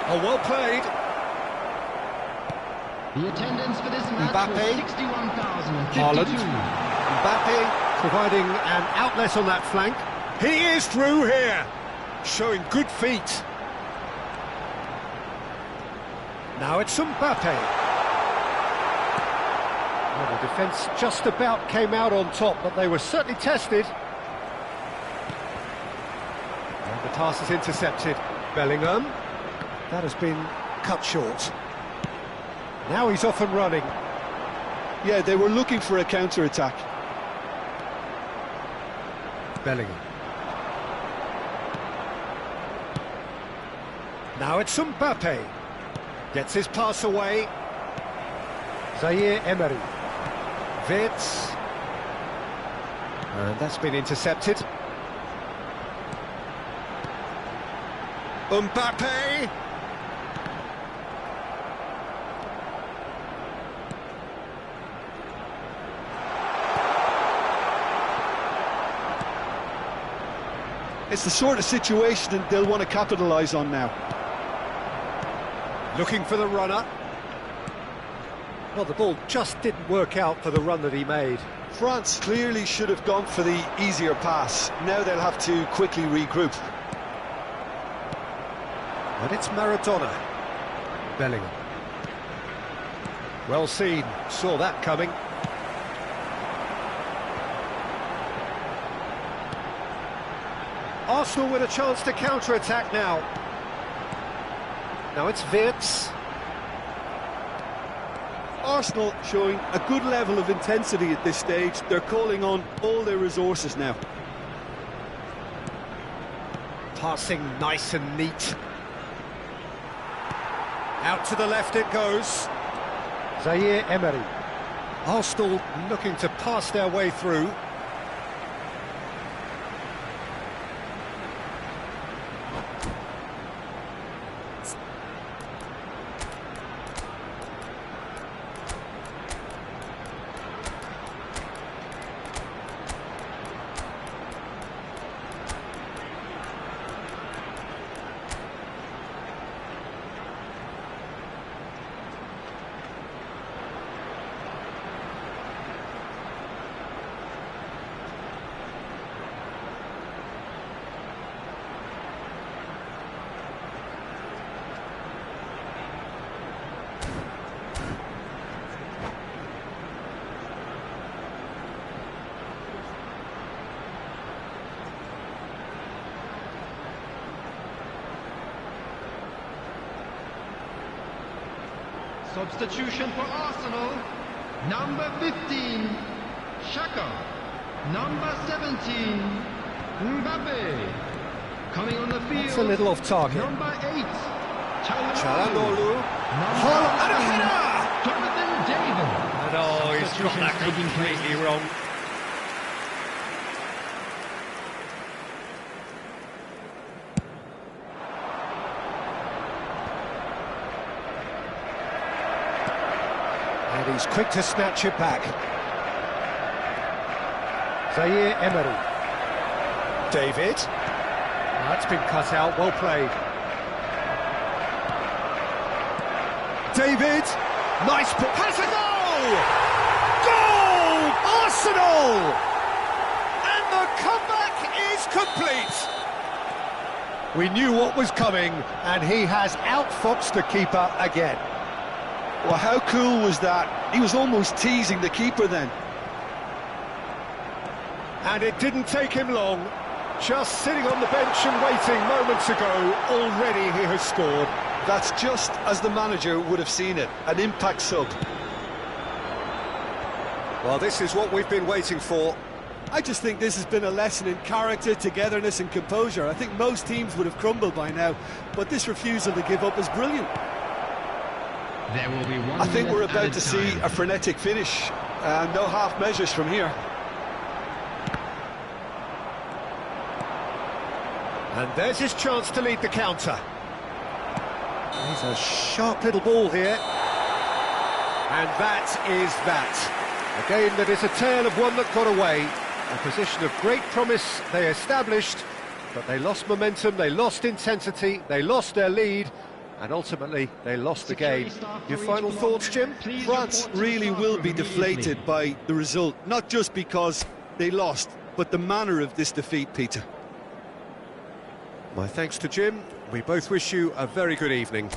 Oh, well played. The attendance for this match Mbappe. was 61,052. Haaland. Mbappe providing an outlet on that flank. He is through here, showing good feet. Now it's Mbappe. Well, the defence just about came out on top, but they were certainly tested. And the pass is intercepted. Bellingham. That has been cut short. Now he's off and running. Yeah, they were looking for a counter-attack. Bellingham. Now it's Mbappe. Gets his pass away. Zaire Emery. Wirtz. And that's been intercepted. Mbappe. It's the sort of situation that they'll want to capitalise on now. Looking for the runner. Well, the ball just didn't work out for the run that he made. France clearly should have gone for the easier pass. Now they'll have to quickly regroup. And it's Maradona. Bellingham. Well seen, saw that coming. Arsenal with a chance to counter-attack now. Now it's Wirtz. Arsenal showing a good level of intensity at this stage. They're calling on all their resources now. Passing nice and neat. Out to the left it goes. Zaire Emery. Arsenal looking to pass their way through. Substitution for Arsenal, number 15, Xhaka, number 17, Mbappe. Coming on the field, It's a little off target. number 8, Çalhanoğlu. and a header! Jonathan David. And oh, he's got that completely wrong. And he's quick to snatch it back. Zaire Emery. David. That's been cut out, well played. David. Nice pass, a goal! Goal! Arsenal! And the comeback is complete. We knew what was coming, and he has outfoxed the keeper again. Well, how cool was that? He was almost teasing the keeper then. And it didn't take him long. Just sitting on the bench and waiting moments ago, already he has scored. That's just as the manager would have seen it, an impact sub. Well, this is what we've been waiting for. I just think this has been a lesson in character, togetherness and composure. I think most teams would have crumbled by now, but this refusal to give up is brilliant. There will be one I think we're minute about added to see time. a frenetic finish. No half measures from here. And there's his chance to lead the counter. He's a sharp little ball here. And that is that. A game that is a tale of one that got away. A position of great promise they established, but they lost momentum, they lost intensity, they lost their lead, and ultimately they lost the game. Your final thoughts, Jim? France really will be deflated by the result, not just because they lost, but the manner of this defeat, Peter. My thanks to Jim. We both wish you a very good evening.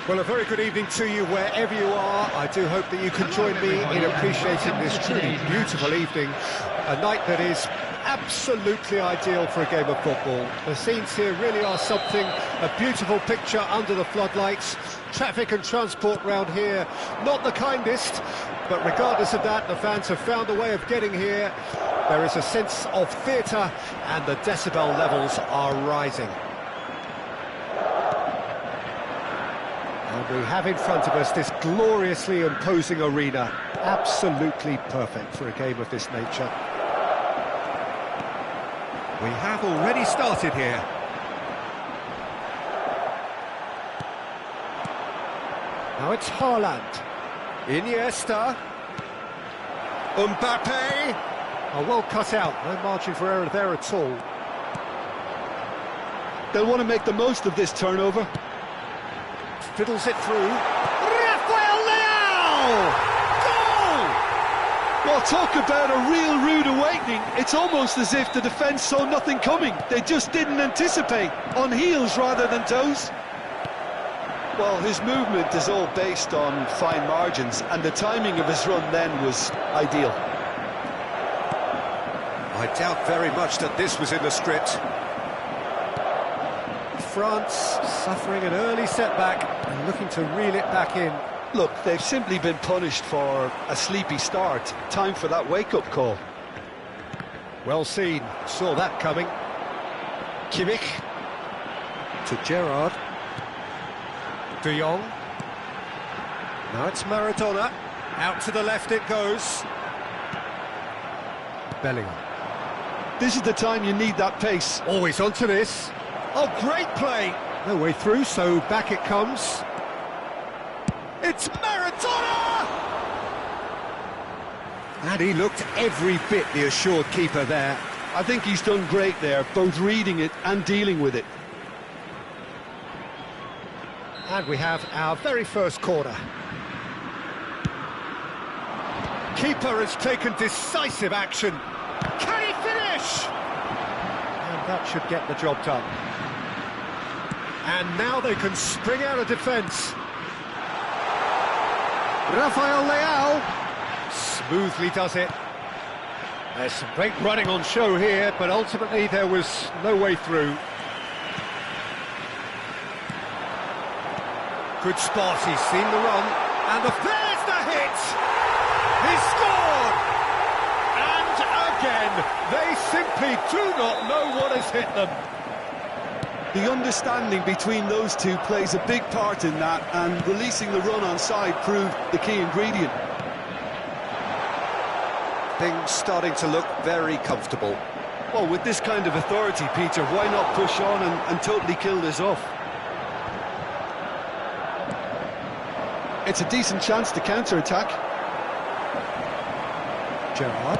Well, a very good evening to you wherever you are. I do hope that you can join me in appreciating this truly beautiful evening. A night that is absolutely ideal for a game of football. The scenes here really are something, a beautiful picture under the floodlights. Traffic and transport round here, not the kindest, but regardless of that, the fans have found a way of getting here. There is a sense of theatre, and the decibel levels are rising. And we have in front of us this gloriously imposing arena, absolutely perfect for a game of this nature. We have already started here. Now it's Haaland. Iniesta. Mbappe. Oh, well cut out, no margin for error there at all. They'll want to make the most of this turnover. Fiddles it through. Rafael Leao! Well, talk about a real rude awakening. It's almost as if the defence saw nothing coming. They just didn't anticipate, on heels rather than toes. Well, his movement is all based on fine margins, and the timing of his run then was ideal. I doubt very much that this was in the script. France suffering an early setback and looking to reel it back in. Look, they've simply been punished for a sleepy start. Time for that wake-up call. Well seen, saw that coming. Kimmich to Gerrard. De Jong. Now it's Maradona. Out to the left it goes. Bellingham. This is the time you need that pace. Always onto this. Oh, great play. No way through, so back it comes. It's Maradona! And he looked every bit the assured keeper there. I think he's done great there, both reading it and dealing with it. And we have our very first corner. Keeper has taken decisive action. Can he finish? And that should get the job done. And now they can spring out of defence. Rafael Leao smoothly does it. There's some great running on show here, but ultimately there was no way through. Good spot, he's seen the run, and there's the hit! He scored! And again, they simply do not know what has hit them. The understanding between those two plays a big part in that, and releasing the run on side proved the key ingredient. Things starting to look very comfortable. Well, with this kind of authority, Peter, why not push on and totally kill this off? It's a decent chance to counter-attack. Gerrard.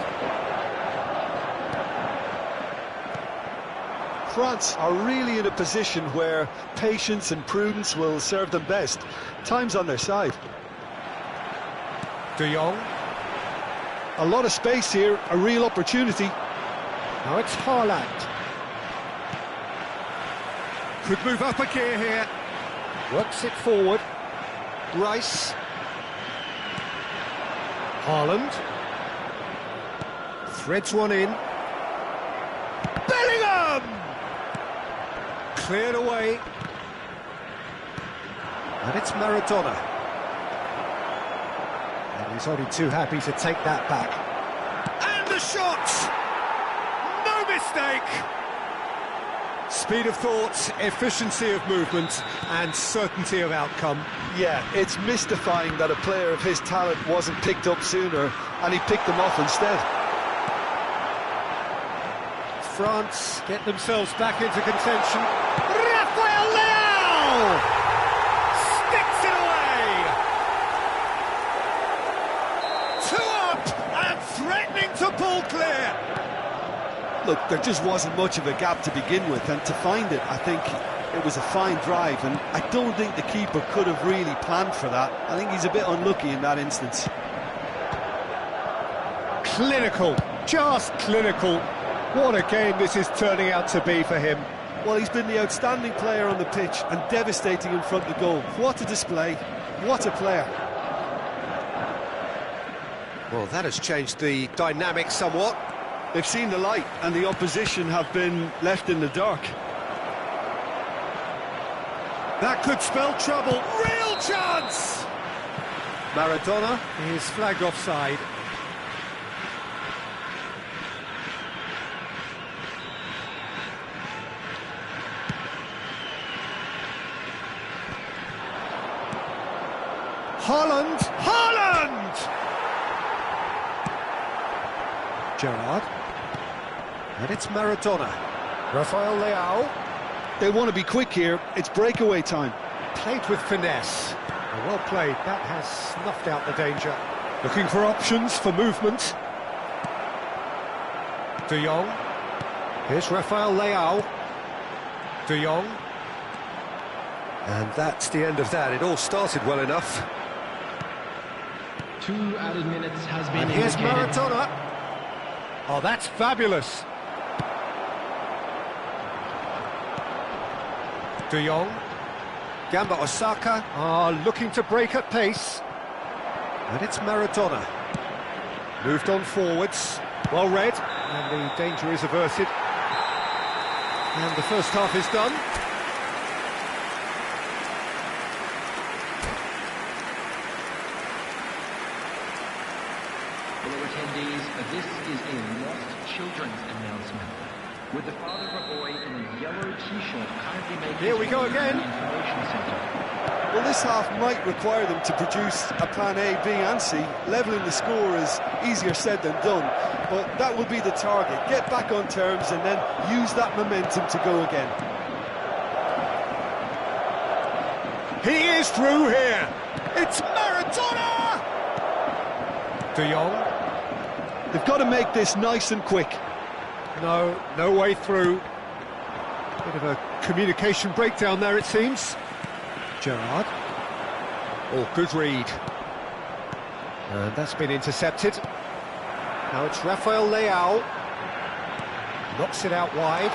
France are really in a position where patience and prudence will serve them best. Time's on their side. De Jong. A lot of space here, a real opportunity. Now it's Haaland. Could move up a gear here. Works it forward. Rice. Haaland. Threads one in. Bellingham! Cleared away. And it's Maradona. And he's only too happy to take that back. And the shot! No mistake! Speed of thought, efficiency of movement, and certainty of outcome. Yeah, it's mystifying that a player of his talent wasn't picked up sooner, and he picked them off instead. France get themselves back into contention. Rafael Leao sticks it away. 2 up and threatening to pull clear. Look, there just wasn't much of a gap to begin with, and to find it, I think it was a fine drive, and I don't think the keeper could have really planned for that. I think he's a bit unlucky in that instance. Clinical, just clinical. What a game this is turning out to be for him. Well, he's been the outstanding player on the pitch and devastating in front of goal. What a display, what a player. Well, that has changed the dynamic somewhat. They've seen the light and the opposition have been left in the dark. That could spell trouble. Real chance! Maradona is flagged offside. Haaland! Haaland! Gerrard. And it's Maradona. Rafael Leao. They want to be quick here. It's breakaway time. Played with finesse. Well played. That has snuffed out the danger. Looking for options for movement. De Jong. Here's Rafael Leao. De Jong. And that's the end of that. It all started well enough. 2 added minutes has been And here's indicated. Maradona. Oh, that's fabulous. De Jong. Gamba Osaka are looking to break at pace. And it's Maradona. Moved on forwards. Well read. And the danger is averted. And the first half is done. Fellow attendees, this is a lost children's announcement. With the father of a boy in a yellow t-shirt currently making Here we go his way again. to the information centre. Well, this half might require them to produce a plan A, B and C. Levelling the score is easier said than done, but that will be the target. Get back on terms and then use that momentum to go again. He is through here. It's Maradona! De Jong. They've got to make this nice and quick. No way through. Bit of a communication breakdown there, it seems. Gerrard. Oh, good read. And that's been intercepted. Now it's Rafael Leao. Knocks it out wide.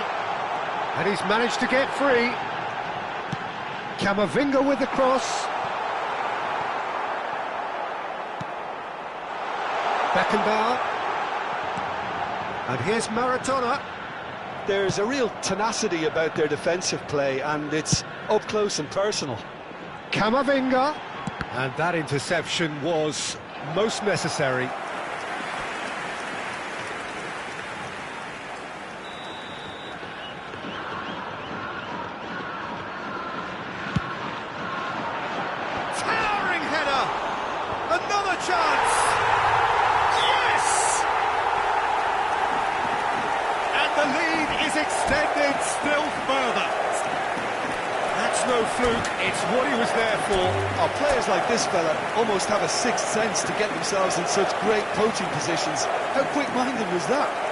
And he's managed to get free. Camavinga with the cross. Beckenbauer. And here's Maradona. There's a real tenacity about their defensive play, and it's up close and personal. Camavinga. And that interception was most necessary. Towering header. Another chance. Yes! And the lead is extended still further. That's no fluke, it's what he was there for. Oh, players like this fella almost have a sixth sense to get themselves in such great coaching positions. How quick-minded was that?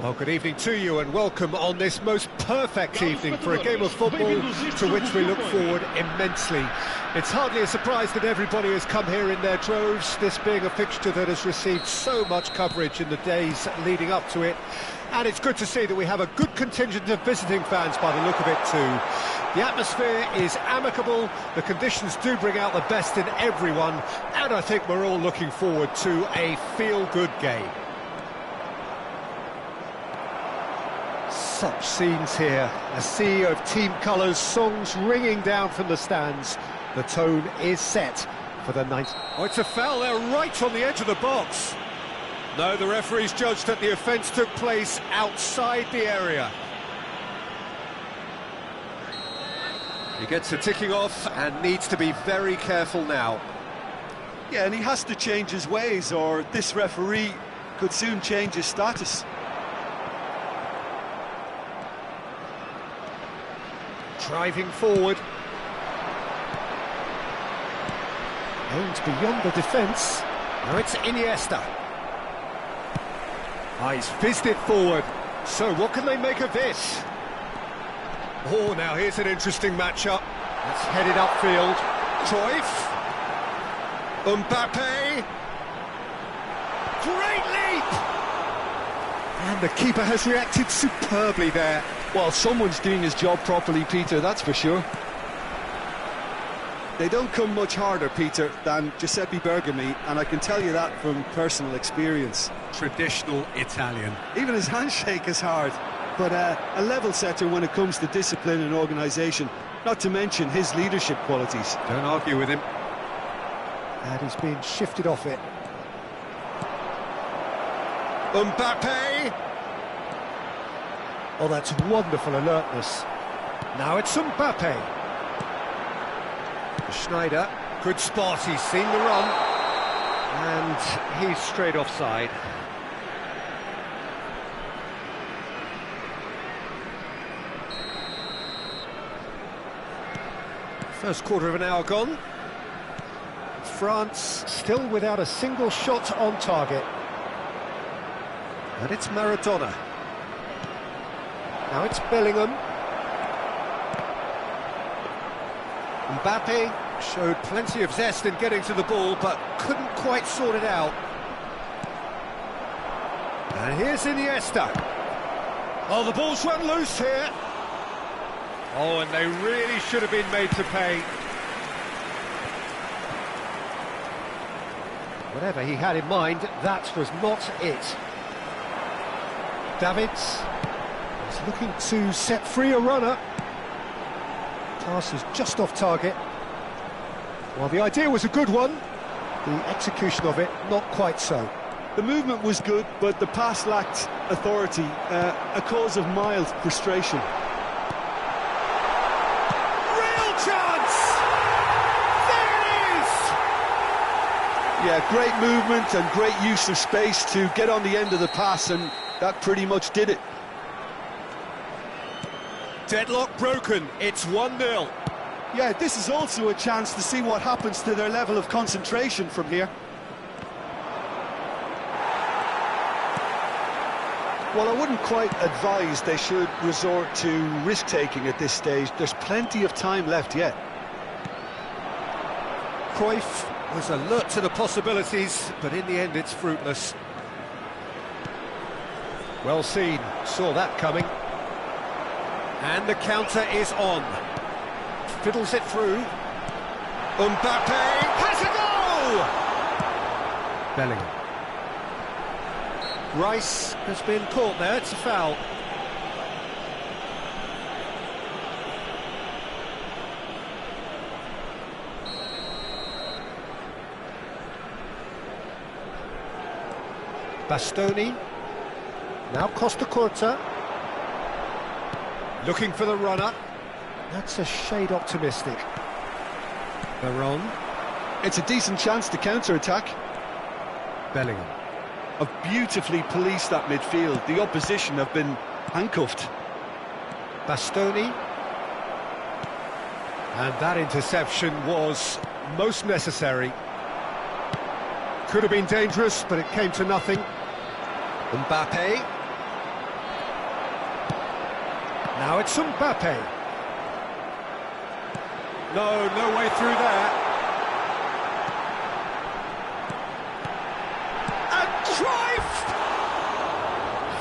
Well, good evening to you and welcome on this most perfect evening for a game of football to which we look forward immensely. It's hardly a surprise that everybody has come here in their droves, this being a fixture that has received so much coverage in the days leading up to it. And it's good to see that we have a good contingent of visiting fans by the look of it too. The atmosphere is amicable, the conditions do bring out the best in everyone, and I think we're all looking forward to a feel-good game. Such scenes here, a sea of team colours, songs ringing down from the stands. The tone is set for the 90th. Oh, it's a foul there, right on the edge of the box. No, the referee's judged that the offence took place outside the area. He gets a ticking off and needs to be very careful now. Yeah, and he has to change his ways, or this referee could soon change his status. Driving forward. Aimed beyond the defence. Now it's Iniesta. He's fizzed it forward. So what can they make of this? Oh, now here's an interesting matchup. That's headed upfield. Cruyff. Mbappe. Great leap! And the keeper has reacted superbly there. Well, someone's doing his job properly, Peter, that's for sure. They don't come much harder, Peter, than Giuseppe Bergomi, and I can tell you that from personal experience. Traditional Italian. Even his handshake is hard, but a level setter when it comes to discipline and organisation, not to mention his leadership qualities. Don't argue with him. And he's being shifted off it. Mbappe! Oh, that's wonderful alertness. Now it's Mbappe. Schneider, good spot, he's seen the run. And he's straight offside. First quarter of an hour gone. France still without a single shot on target. And it's Maradona. Now it's Bellingham. Mbappe showed plenty of zest in getting to the ball, but couldn't quite sort it out. And here's Iniesta. Oh, the ball's run loose here. Oh, and they really should have been made to pay. Whatever he had in mind, that was not it. Davids is looking to set free a runner. Pass is just off target. Well, the idea was a good one. The execution of it, not quite so. The movement was good, but the pass lacked authority, a cause of mild frustration. Real chance! There it is! Yeah, great movement and great use of space to get on the end of the pass, and that pretty much did it. Deadlock broken, it's 1-0. Yeah, this is also a chance to see what happens to their level of concentration from here. Well, I wouldn't quite advise they should resort to risk-taking at this stage. There's plenty of time left yet. Cruyff was alert to the possibilities, but in the end it's fruitless. Well seen, saw that coming. And the counter is on. Fiddles it through. Mbappe has a goal! Bellingham. Rice has been caught there, it's a foul. Bastoni. Now Costa Curta. Looking for the runner. That's a shade optimistic. Veron. It's a decent chance to counter-attack. Bellingham. Have beautifully policed that midfield. The opposition have been handcuffed. Bastoni. And that interception was most necessary. Could have been dangerous, but it came to nothing. Mbappe. Now it's Mbappe. No way through there. And Cruyff!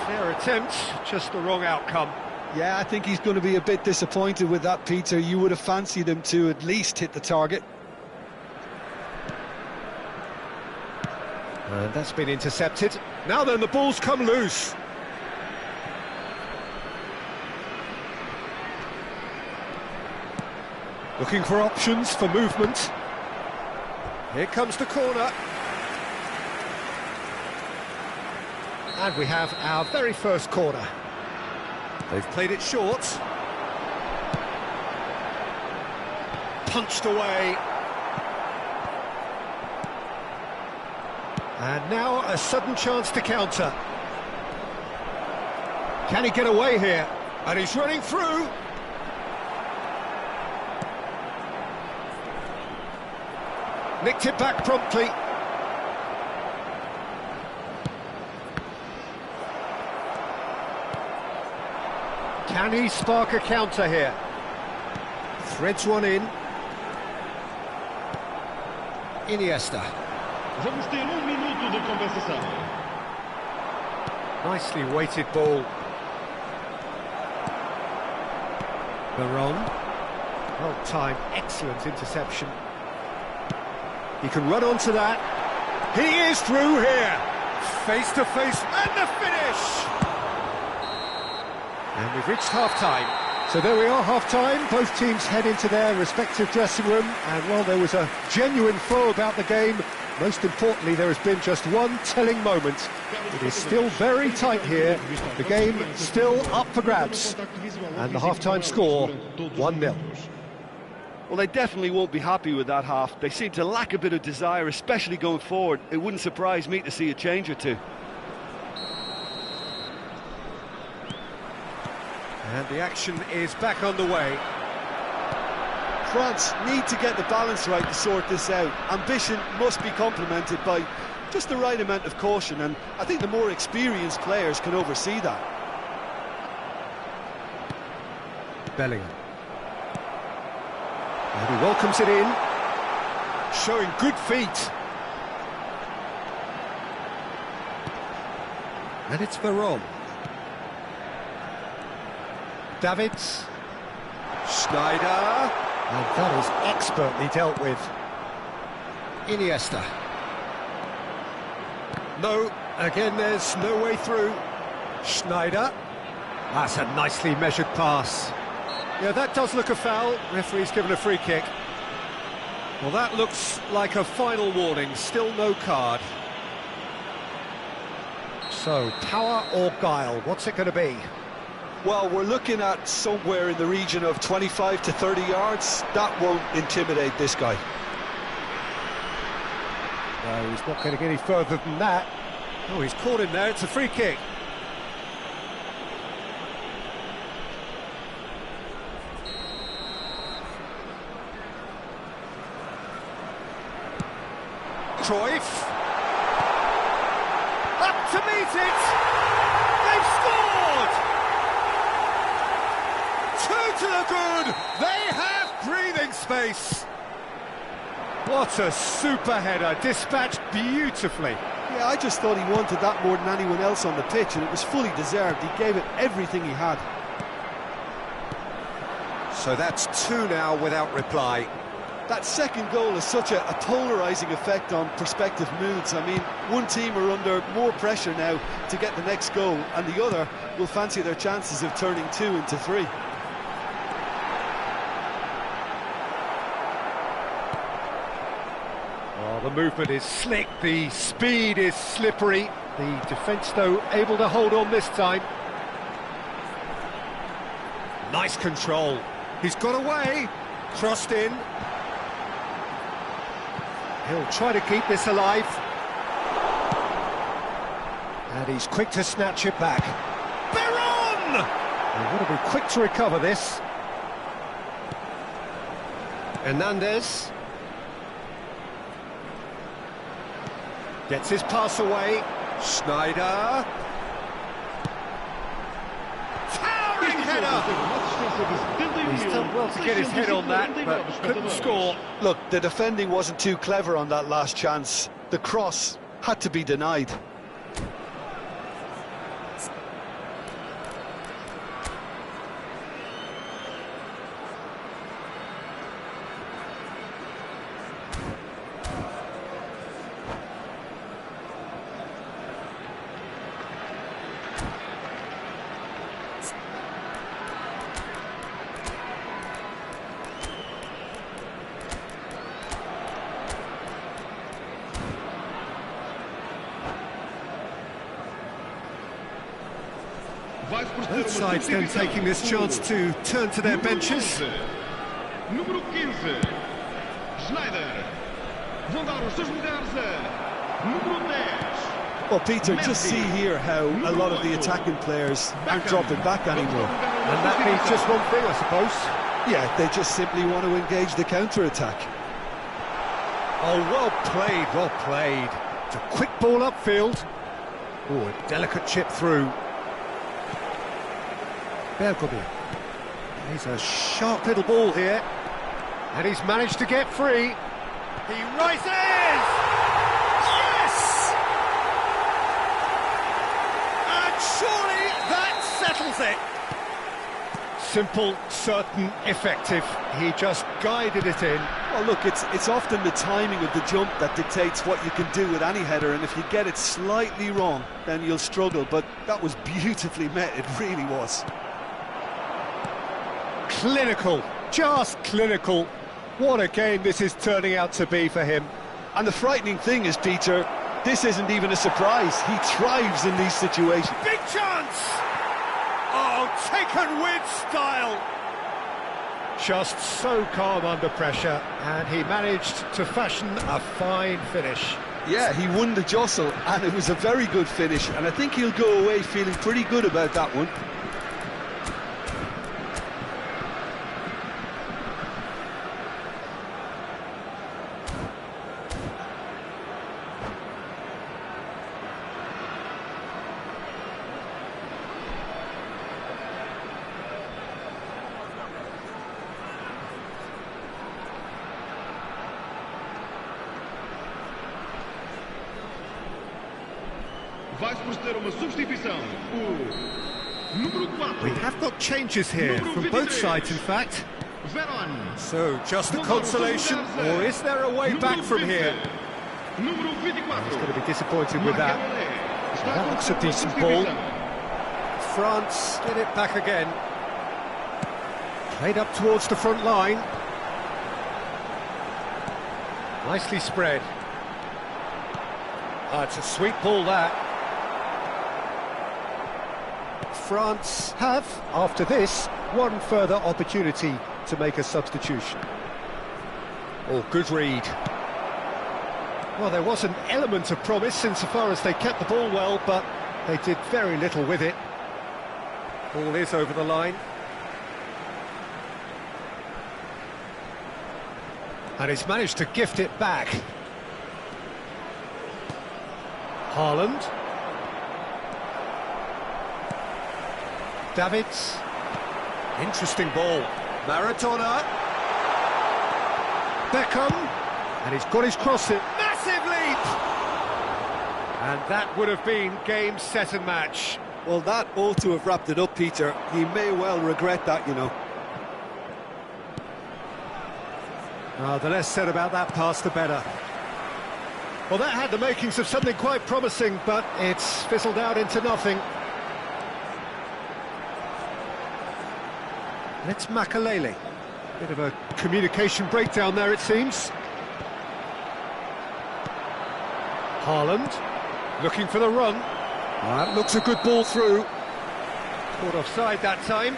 Fair attempt, just the wrong outcome. Yeah, I think he's going to be a bit disappointed with that, Peter. You would have fancied him to at least hit the target. And that's been intercepted. Now then, the ball's come loose. Looking for options for movement. Here comes the corner. And we have our very first corner. They've played it short. Punched away. And now a sudden chance to counter. Can he get away here? And he's running through. Nicked it back promptly. Can he spark a counter here? Threads one in. Iniesta. Vamos ter minuto de compensação. Nicely weighted ball. Veron. Well timed, excellent interception. He can run onto that. He is through here. Face to face, and the finish! And we've reached half-time. So there we are, half-time. Both teams head into their respective dressing room. And while there was a genuine flow about the game, most importantly, there has been just one telling moment. It is still very tight here. The game still up for grabs. And the half-time score, 1-0. Well, they definitely won't be happy with that half. They seem to lack a bit of desire, especially going forward. It wouldn't surprise me to see a change or two. And the action is back on the way. France need to get the balance right to sort this out. Ambition must be complemented by just the right amount of caution, and I think the more experienced players can oversee that. Bellingham. And he welcomes it in, showing good feet. And it's Veron. Davids. Schneider. And that is expertly dealt with. Iniesta. No, again there's no way through. Schneider. That's a nicely measured pass. Yeah, that does look a foul. Referee's given a free kick. Well, that looks like a final warning. Still no card. So, power or guile? What's it going to be? Well, we're looking at somewhere in the region of 25 to 30 yards. That won't intimidate this guy. No, he's not getting any further than that. Oh, he's caught him there. It's a free kick. Cruyff. Up to meet it. They've scored. 2 to the good. They have breathing space. What a super header, dispatched beautifully. Yeah, I just thought he wanted that more than anyone else on the pitch, and it was fully deserved. He gave it everything he had. So that's 2 now without reply. That second goal has such a polarising effect on prospective moods. I mean, one team are under more pressure now to get the next goal, and the other will fancy their chances of turning 2 into 3. Well, the movement is slick, the speed is slippery. The defence, though, able to hold on this time. Nice control. He's got away. Crossed in. He'll try to keep this alive. And he's quick to snatch it back. Veron! He's got to be quick to recover this. Hernandez. Gets his pass away. Schneider. Towering header! header. He's done well to get his head on that, but couldn't score. Look, the defending wasn't too clever on that last chance. The cross had to be denied. Both sides then taking this chance to turn to their benches. Número 15, Schneider. Vão dar os seus lugares a número 10. Well, Peter, just see here how a lot of the attacking players aren't dropping back anymore. And that means just one thing, I suppose. Yeah, they just simply want to engage the counter-attack. Oh, well played, well played. It's a quick ball upfield. Oh, a delicate chip through. Bergomi. He's a sharp little ball here. And he's managed to get free. He rises! Yes! And surely that settles it. Simple, certain, effective. He just guided it in. Well, look, it's often the timing of the jump that dictates what you can do with any header, and if you get it slightly wrong, then you'll struggle. But that was beautifully met, it really was. Clinical, just clinical. What a game this is turning out to be for him. And the frightening thing is, Peter, this isn't even a surprise. He thrives in these situations. Big chance! Oh, taken with style. Just so calm under pressure, and he managed to fashion a fine finish. Yeah, he won the jostle, and it was a very good finish, and I think he'll go away feeling pretty good about that one. Vai proceder uma substituição. O número 4. We have got changes here from both sides, in fact. Veron. So, just a consolation, or is there a way back from here? Número 24. He's going to be disappointed with that. That looks a decent ball. France get it back again. Played up towards the front line. Nicely spread. It's a sweet ball, that. France have, after this, one further opportunity to make a substitution. Oh, good read. Well, there was an element of promise insofar as they kept the ball well, but they did very little with it. Ball is over the line. And he's managed to gift it back. Haaland. Davids. Interesting ball. Maradona. Beckham. And he's got his cross in. Massive leap! And that would have been game, set and match. Well, that ought to have wrapped it up, Peter. He may well regret that, you know. The less said about that pass, the better. Well, that had the makings of something quite promising, but it's fizzled out into nothing. It's Makalele. Bit of a communication breakdown there, it seems. Haaland, looking for the run. That looks a good ball through. Caught offside that time.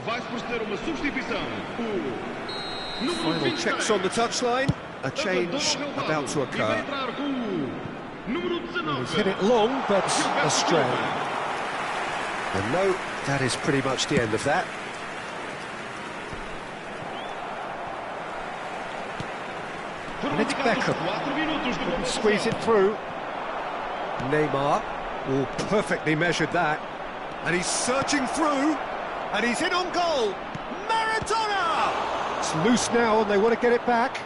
Vai proceder uma substituição. O número Final 26. checks on the touchline. A change Abandono relevado. about to E vai occur. entrar com o número 19. He's hit it long, but astray. And no, that is pretty much the end of that. Foram it's indicados Beckham. 4 minutos de compensação. Squeeze it through. Neymar. Oh, perfectly measured that. And he's searching through. And he's in on goal. Maradona! It's loose now and they want to get it back.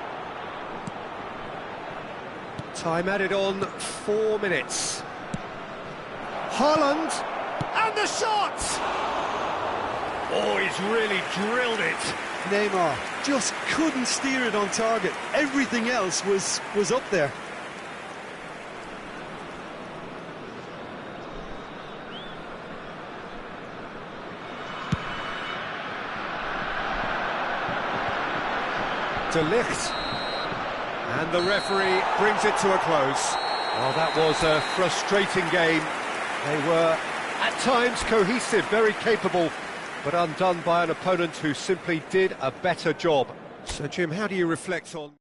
Time added on 4 minutes. Haaland. And the shot! Oh, he's really drilled it. Neymar just couldn't steer it on target. Everything else was up there. De Ligt. And the referee brings it to a close. Well, that was a frustrating game. They were, at times, cohesive, very capable, but undone by an opponent who simply did a better job. So, Jim, how do you reflect on...